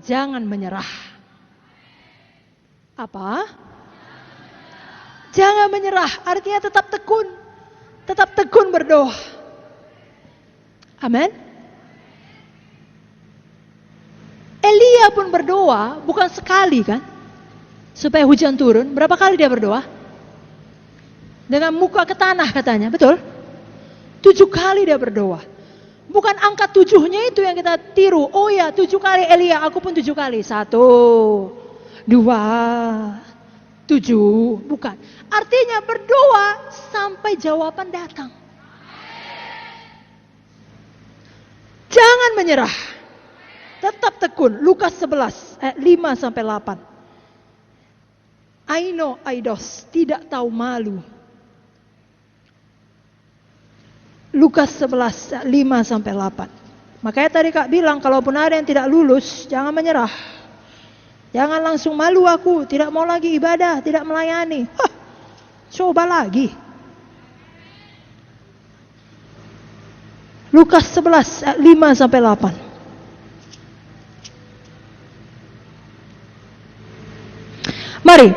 jangan menyerah. Apa? Jangan menyerah, artinya tetap tekun. Tetap tekun berdoa. Amin. Elia pun berdoa, bukan sekali kan, supaya hujan turun. Berapa kali dia berdoa? Dengan muka ke tanah katanya, betul? 7 kali dia berdoa. Bukan angka 7-nya itu yang kita tiru. Oh ya, 7 kali Elia, aku pun 7 kali. 1, 2, 7. Bukan. Artinya berdoa sampai jawaban datang. Jangan menyerah. Tetap tekun. Lukas 11 ayat 5-8. Aino aidos, tidak tahu malu. Lukas 11 ayat 5-8. Makanya tadi Kak bilang, kalaupun ada yang tidak lulus, jangan menyerah. Jangan langsung malu aku, tidak mau lagi ibadah, tidak melayani. Coba lagi. Lukas 11 ayat 5-8. Mari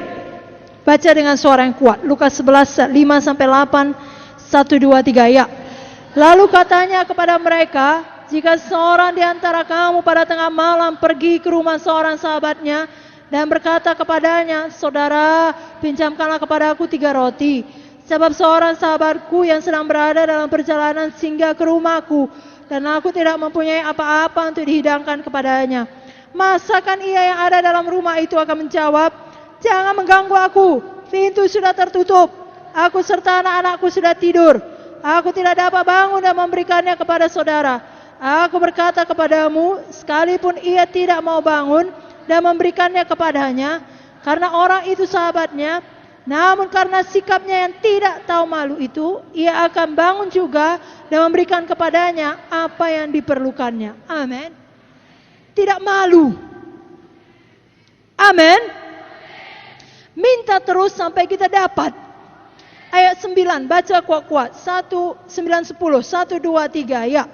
baca dengan suara yang kuat. Lukas 11 5-8, 1, 2, 3 ya. Lalu katanya kepada mereka, jika seorang di antara kamu pada tengah malam pergi ke rumah seorang sahabatnya dan berkata kepadanya, saudara, pinjamkanlah kepada aku 3 roti, sebab seorang sahabatku yang sedang berada dalam perjalanan singgah ke rumahku dan aku tidak mempunyai apa-apa untuk dihidangkan kepadanya. Masakan ia yang ada dalam rumah itu akan menjawab, jangan mengganggu aku, pintu sudah tertutup, aku serta anak-anakku sudah tidur. aku tidak dapat bangun dan memberikannya kepada saudara. Aku berkata kepadamu, sekalipun ia tidak mau bangun dan memberikannya kepadanya, karena orang itu sahabatnya, namun karena sikapnya yang tidak tahu malu itu, ia akan bangun juga dan memberikan kepadanya apa yang diperlukannya. Amin. Tidak malu. Amin. Minta terus sampai kita dapat. Ayat 9, baca kuat-kuat. 1, 9, 10, 1, 2, 3, ya.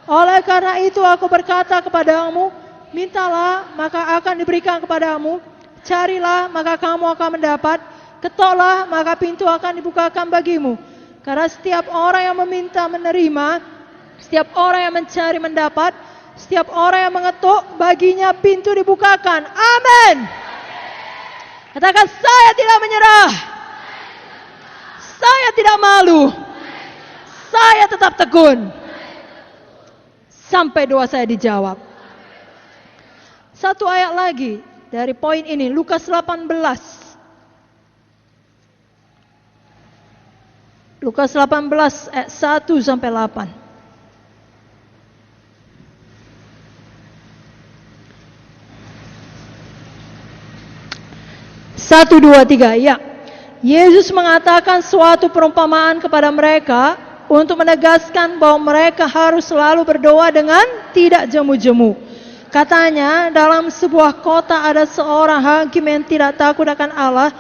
Oleh karena itu aku berkata kepadamu, mintalah maka akan diberikan kepadamu, carilah maka kamu akan mendapat, ketoklah maka pintu akan dibukakan bagimu. Karena setiap orang yang meminta menerima, setiap orang yang mencari mendapat, setiap orang yang mengetuk baginya pintu dibukakan. Amin. Katakan, saya tidak menyerah, saya tidak malu, saya tetap tekun sampai doa saya dijawab. Satu ayat lagi dari poin ini, Lukas 18. Lukas 18 ayat 1 sampai 8. Satu, dua, tiga, ya. Yesus mengatakan suatu perumpamaan kepada mereka untuk menegaskan bahwa mereka harus selalu berdoa dengan tidak jemu-jemu. Katanya, dalam sebuah kota ada seorang hakim yang tidak takut akan Allah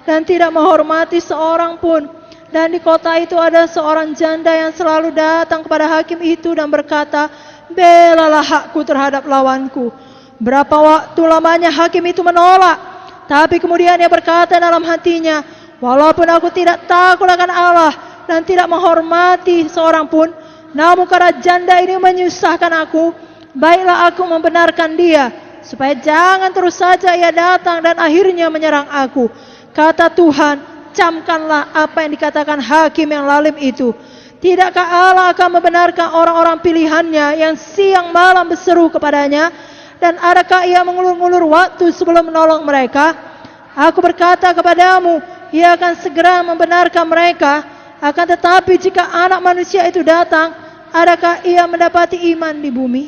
dan tidak menghormati seorang pun. Dan di kota itu ada seorang janda yang selalu datang kepada hakim itu dan berkata, belalah hakku terhadap lawanku. Berapa waktu lamanya hakim itu menolak. Tapi kemudian ia berkata dalam hatinya, walaupun aku tidak takut akan Allah dan tidak menghormati seorang pun, namun karena janda ini menyusahkan aku, baiklah aku membenarkan dia, supaya jangan terus saja ia datang dan akhirnya menyerang aku. Kata Tuhan, camkanlah apa yang dikatakan hakim yang lalim itu. Tidakkah Allah akan membenarkan orang-orang pilihannya yang siang malam berseru kepadanya? Dan adakah ia mengulur-ngulur waktu sebelum menolong mereka? Aku berkata kepadamu, ia akan segera membenarkan mereka. Akan tetapi jika anak manusia itu datang, adakah ia mendapati iman di bumi?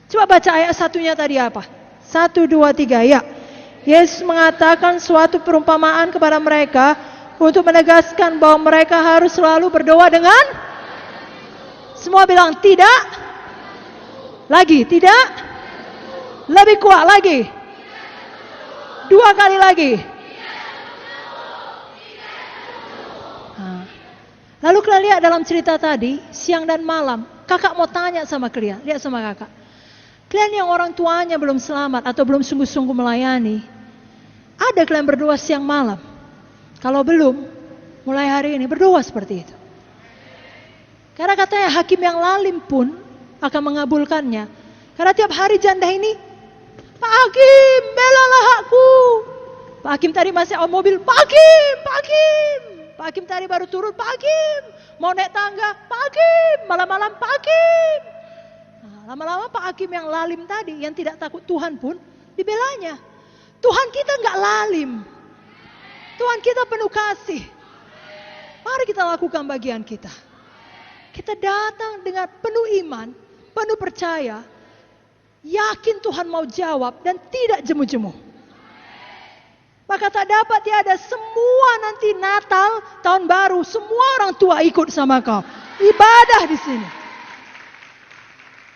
Coba baca ayat satunya tadi apa? 1, 2, 3, ya. Yesus mengatakan suatu perumpamaan kepada mereka untuk menegaskan bahwa mereka harus selalu berdoa dengan, semua bilang tidak. Lagi, tidak. Lebih kuat lagi. 2 kali lagi. Lalu kalian lihat dalam cerita tadi, siang dan malam, kakak mau tanya sama kalian, lihat sama kakak. Kalian yang orang tuanya belum selamat atau belum sungguh-sungguh melayani, ada kalian berdoa siang malam? Kalau belum, mulai hari ini berdoa seperti itu. Karena katanya hakim yang lalim pun akan mengabulkannya. Karena tiap hari janda ini, Pak Hakim, belalah hakku. Pak Hakim tadi masih on mobil, Pak Hakim, Pak Hakim. Pak Hakim tadi baru turun, Pak Hakim. Mau naik tangga, Pak Hakim. Malam-malam, Pak Hakim. Nah, lama-lama Pak Hakim yang lalim tadi, yang tidak takut Tuhan pun, dibelanya. Tuhan kita nggak lalim. Tuhan kita penuh kasih. Mari kita lakukan bagian kita. Kita datang dengan penuh iman, penuh percaya, yakin Tuhan mau jawab dan tidak jemu-jemu. Maka tak dapat tiada, semua nanti Natal, tahun baru, semua orang tua ikut sama kau. Ibadah di sini.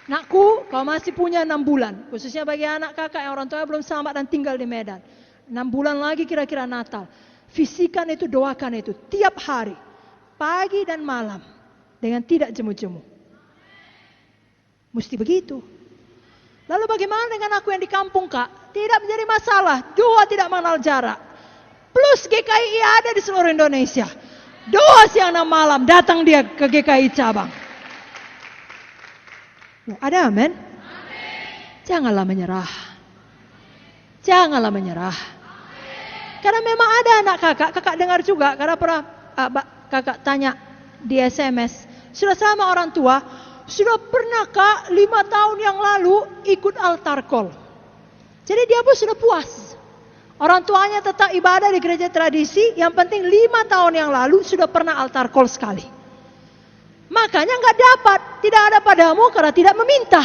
Nakku, kau masih punya 6 bulan. Khususnya bagi anak kakak yang orang tua belum selamat dan tinggal di Medan. 6 bulan lagi kira-kira Natal. Fisikan itu, doakan itu. Tiap hari. Pagi dan malam. Dengan tidak jemu-jemu. Mesti begitu. Lalu bagaimana dengan aku yang di kampung, Kak? Tidak menjadi masalah. Doa tidak mengenal jarak. Plus GKI ada di seluruh Indonesia. Doa siang dan malam. Datang dia ke GKI cabang. Ada amin? Janganlah menyerah. Janganlah menyerah. Karena memang ada anak kakak dengar juga. Karena pernah kakak tanya di SMS. Sudah sama orang tua. Sudah pernah Kak 5 tahun yang lalu ikut altar call. Jadi dia pun sudah puas. Orang tuanya tetap ibadah di gereja tradisi. Yang penting 5 tahun yang lalu sudah pernah altar call sekali. Makanya nggak dapat, tidak ada padamu karena tidak meminta.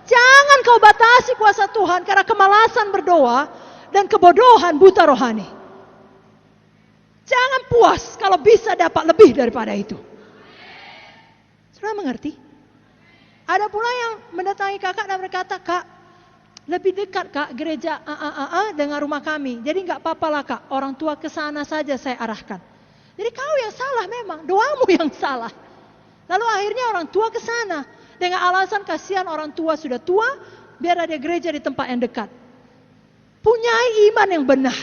Jangan kau batasi kuasa Tuhan karena kemalasan berdoa dan kebodohan buta rohani. Jangan puas kalau bisa dapat lebih daripada itu. Sudah mengerti? Ada pula yang mendatangi kakak dan berkata, "Kak, lebih dekat kak gereja dengan rumah kami. Jadi nggak apa-apa lah kak, orang tua ke sana saja saya arahkan." Jadi kau yang salah memang, doamu yang salah. Lalu akhirnya orang tua ke sana dengan alasan kasihan orang tua sudah tua, biar ada gereja di tempat yang dekat. Punyai iman yang benar.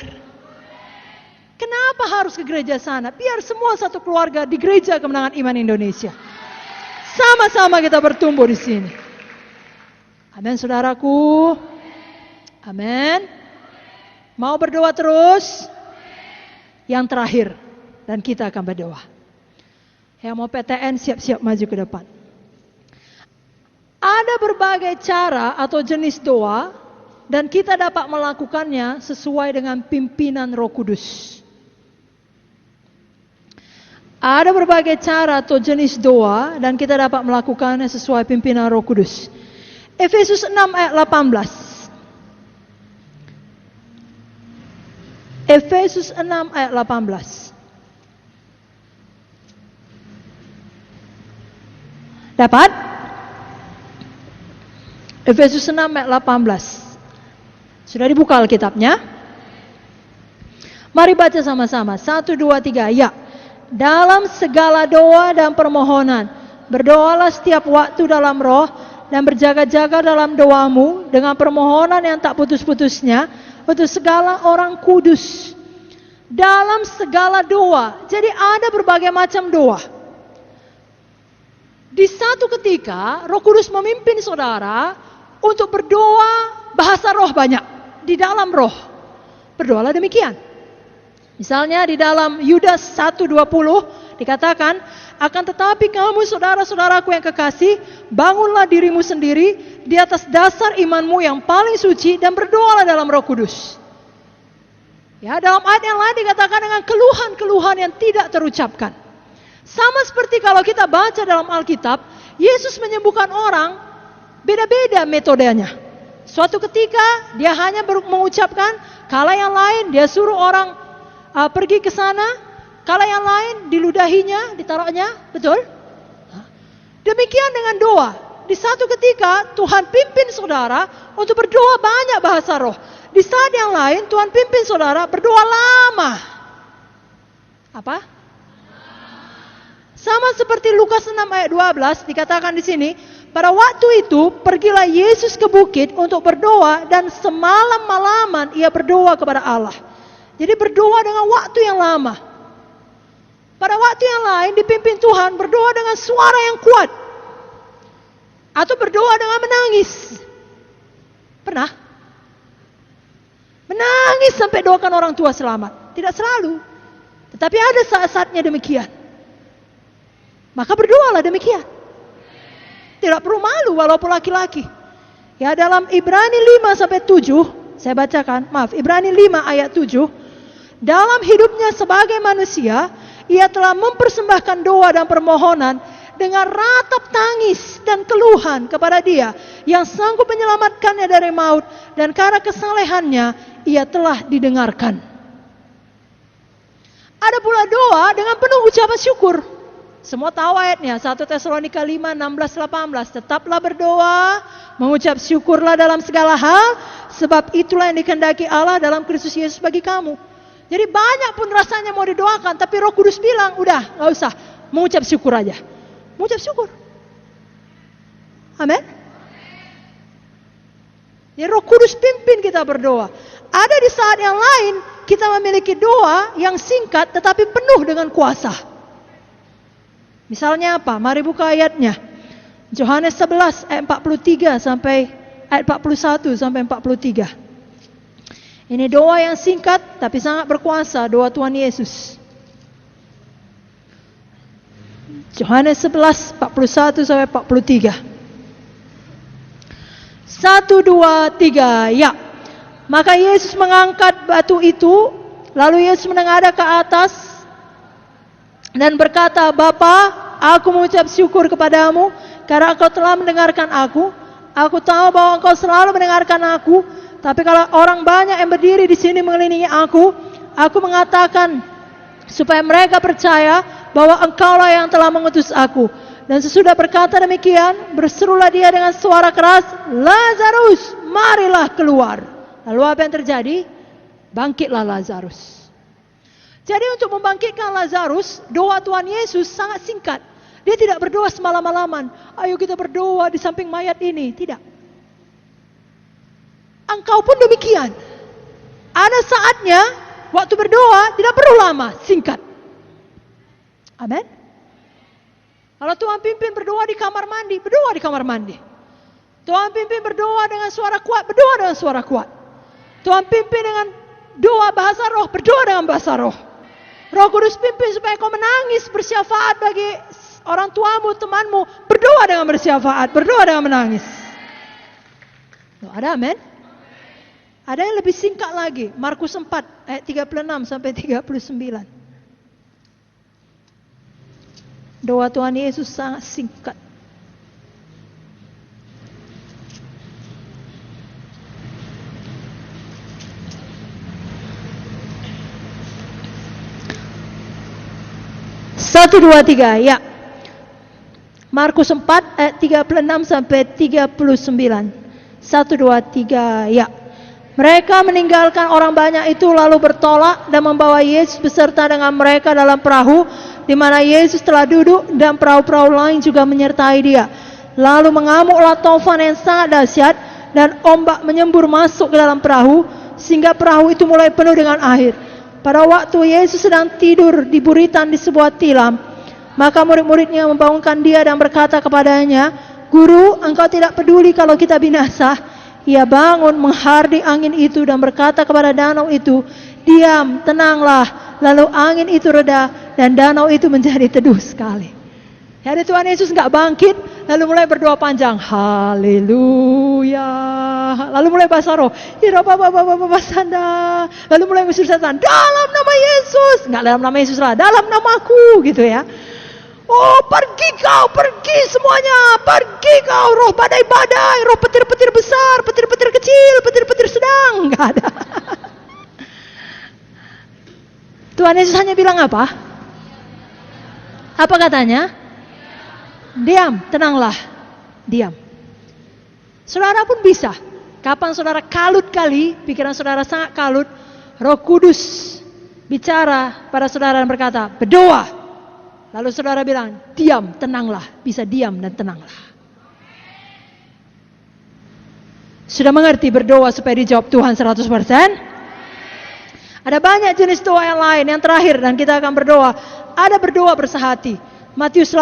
Kenapa harus ke gereja sana? Biar semua satu keluarga di gereja Kemenangan Iman Indonesia. Sama-sama kita bertumbuh di sini. Amin saudaraku. Amin. Mau berdoa terus? Yang terakhir. Dan kita akan berdoa. Yang mau PTN siap-siap maju ke depan. Ada berbagai cara atau jenis doa. Dan kita dapat melakukannya sesuai dengan pimpinan Roh Kudus. Ada berbagai cara atau jenis doa. Dan kita dapat melakukannya sesuai pimpinan Roh Kudus. Efesus 6 ayat 18. Efesus 6 ayat 18. Dapat? Efesus 6 ayat 18. Sudah dibuka Alkitabnya? Mari baca sama-sama. 1, 2, 3. Ya. Dalam segala doa dan permohonan, berdoalah setiap waktu dalam roh, dan berjaga-jaga dalam doamu dengan permohonan yang tak putus-putusnya untuk segala orang kudus. Dalam segala doa. Jadi ada berbagai macam doa. Di satu ketika Roh Kudus memimpin saudara untuk berdoa bahasa roh banyak di dalam roh. Berdoalah demikian. Misalnya di dalam Yudas 1:20 dikatakan, "Akan tetapi kamu saudara-saudaraku yang kekasih, bangunlah dirimu sendiri di atas dasar imanmu yang paling suci dan berdoalah dalam Roh Kudus." Ya, dalam ayat yang lain dikatakan dengan keluhan-keluhan yang tidak terucapkan. Sama seperti kalau kita baca dalam Alkitab, Yesus menyembuhkan orang, beda-beda metodenya. Suatu ketika dia hanya mengucapkan, kala yang lain dia suruh orang pergi ke sana, kala yang lain diludahinya, ditaruhnya, betul? Demikian dengan doa. Di satu ketika Tuhan pimpin saudara untuk berdoa banyak bahasa roh. Di saat yang lain Tuhan pimpin saudara berdoa lama. Apa? Sama seperti Lukas 6 ayat 12 dikatakan di sini, pada waktu itu pergilah Yesus ke bukit untuk berdoa dan semalam-malaman ia berdoa kepada Allah. Jadi berdoa dengan waktu yang lama. Pada waktu yang lain dipimpin Tuhan berdoa dengan suara yang kuat. Atau berdoa dengan menangis. Pernah? Menangis sampai doakan orang tua selamat. Tidak selalu. Tetapi ada saat-saatnya demikian. Maka berdoalah demikian. Tidak perlu malu walaupun laki-laki. Ya, dalam Ibrani 5 sampai 7, saya bacakan, Ibrani 5 ayat 7. Dalam hidupnya sebagai manusia, ia telah mempersembahkan doa dan permohonan dengan ratap tangis dan keluhan kepada Dia yang sanggup menyelamatkannya dari maut, dan karena kesalehannya ia telah didengarkan. Ada pula doa dengan penuh ucapan syukur. Semua tahu ayatnya, 1 Tesalonika 5, 16, 18. Tetaplah berdoa, mengucap syukurlah dalam segala hal, sebab itulah yang dikehendaki Allah dalam Kristus Yesus bagi kamu. Jadi banyak pun rasanya mau didoakan, tapi Roh Kudus bilang, udah gak usah, mengucap syukur aja. Mengucap syukur. Amin. Ya, Roh Kudus pimpin kita berdoa. Ada di saat yang lain, kita memiliki doa yang singkat tetapi penuh dengan kuasa. Misalnya apa? Mari buka ayatnya. Yohanes 11 ayat 43 sampai ayat 41 sampai 43. Ini doa yang singkat tapi sangat berkuasa, doa Tuhan Yesus. Yohanes 11 41 sampai 43. 1, 2, 3, ya. Maka Yesus mengangkat batu itu, lalu Yesus menengadah ke atas dan berkata, Bapa, aku mengucap syukur kepadamu karena engkau telah mendengarkan aku. Aku tahu bahwa engkau selalu mendengarkan aku. Tapi kalau orang banyak yang berdiri di sini mengelilingi aku mengatakan supaya mereka percaya bahwa engkaulah yang telah mengutus aku. Dan sesudah berkata demikian, berserulah dia dengan suara keras, Lazarus, marilah keluar. Lalu apa yang terjadi? Bangkitlah Lazarus. Jadi untuk membangkitkan Lazarus, doa Tuhan Yesus sangat singkat. Dia tidak berdoa semalam-malaman. Ayo kita berdoa di samping mayat ini. Tidak. Engkau pun demikian. Ada saatnya waktu berdoa tidak perlu lama, singkat. Amin. Kalau Tuhan pimpin berdoa di kamar mandi, berdoa di kamar mandi. Tuhan pimpin berdoa dengan suara kuat, berdoa dengan suara kuat. Tuhan pimpin dengan doa bahasa roh, berdoa dengan bahasa roh. Roh Kudus pimpin supaya kau menangis bersyafaat bagi orang tuamu, temanmu, berdoa dengan bersyafaat, berdoa dengan menangis. Ada amin? Ada yang lebih singkat lagi, Markus 4 ayat 36 sampai 39. Doa Tuhan Yesus sangat singkat. Satu, dua, tiga, ya. Markus 4 ayat 36 sampai 39. 1, 2, 3, ya. Mereka meninggalkan orang banyak itu lalu bertolak dan membawa Yesus beserta dengan mereka dalam perahu di mana Yesus telah duduk dan perahu-perahu lain juga menyertai dia. Lalu mengamuklah taufan yang sangat dahsyat dan ombak menyembur masuk ke dalam perahu sehingga perahu itu mulai penuh dengan air. Pada waktu Yesus sedang tidur di buritan di sebuah tilam, maka murid-muridnya membangunkan dia dan berkata kepadanya, Guru, engkau tidak peduli kalau kita binasa. Ia bangun menghardik angin itu dan berkata kepada danau itu, diam, tenanglah. Lalu angin itu reda dan danau itu menjadi teduh sekali. Jadi Tuhan Yesus enggak bangkit, lalu mulai berdoa panjang, haleluya. Lalu mulai bahasa roh, lalu mulai ngusir setan, dalam nama Yesus. Enggak dalam nama Yesus lah, dalam namaku gitu ya. Oh, pergi kau, pergi semuanya, pergi kau roh badai-badai, roh petir-petir besar, petir-petir kecil, petir-petir sedang, enggak ada. Tuhan Yesus hanya bilang apa? Apa katanya? Diam, tenanglah, diam. Saudara pun bisa. Kapan saudara kalut kali, pikiran saudara sangat kalut, Roh Kudus bicara pada saudara dan berkata, berdoa. Lalu saudara bilang, diam, tenanglah. Bisa diam dan tenanglah. Sudah mengerti berdoa supaya dijawab Tuhan 100%? Ada banyak jenis doa yang lain. Yang terakhir, dan kita akan berdoa. Ada berdoa bersehati. Matius 18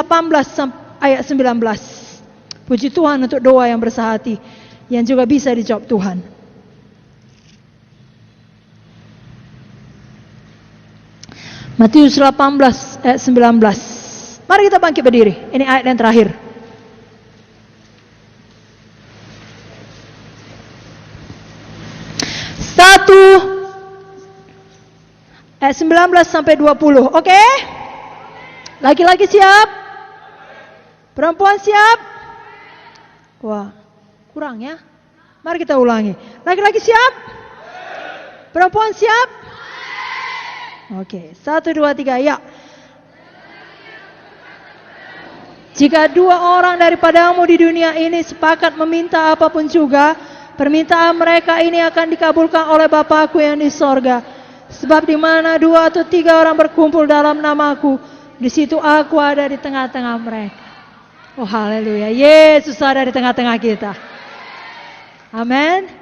ayat 19. Puji Tuhan untuk doa yang bersehati. Yang juga bisa dijawab Tuhan. Matius 18 ayat 19. Mari kita bangkit berdiri. Ini ayat yang terakhir. Satu ayat 19 sampai 20. Oke? Laki-laki siap? Perempuan siap? Wah, kurang ya. Mari kita ulangi. Laki-laki siap? Perempuan siap? Oke, 1, 2, 3, ya. Jika 2 orang daripadamu di dunia ini sepakat meminta apapun juga, permintaan mereka ini akan dikabulkan oleh Bapa-Ku yang di sorga. Sebab di mana 2 atau 3 orang berkumpul dalam nama-Ku, di situ Aku ada di tengah-tengah mereka. Oh haleluya, Yesus ada di tengah-tengah kita. Amin.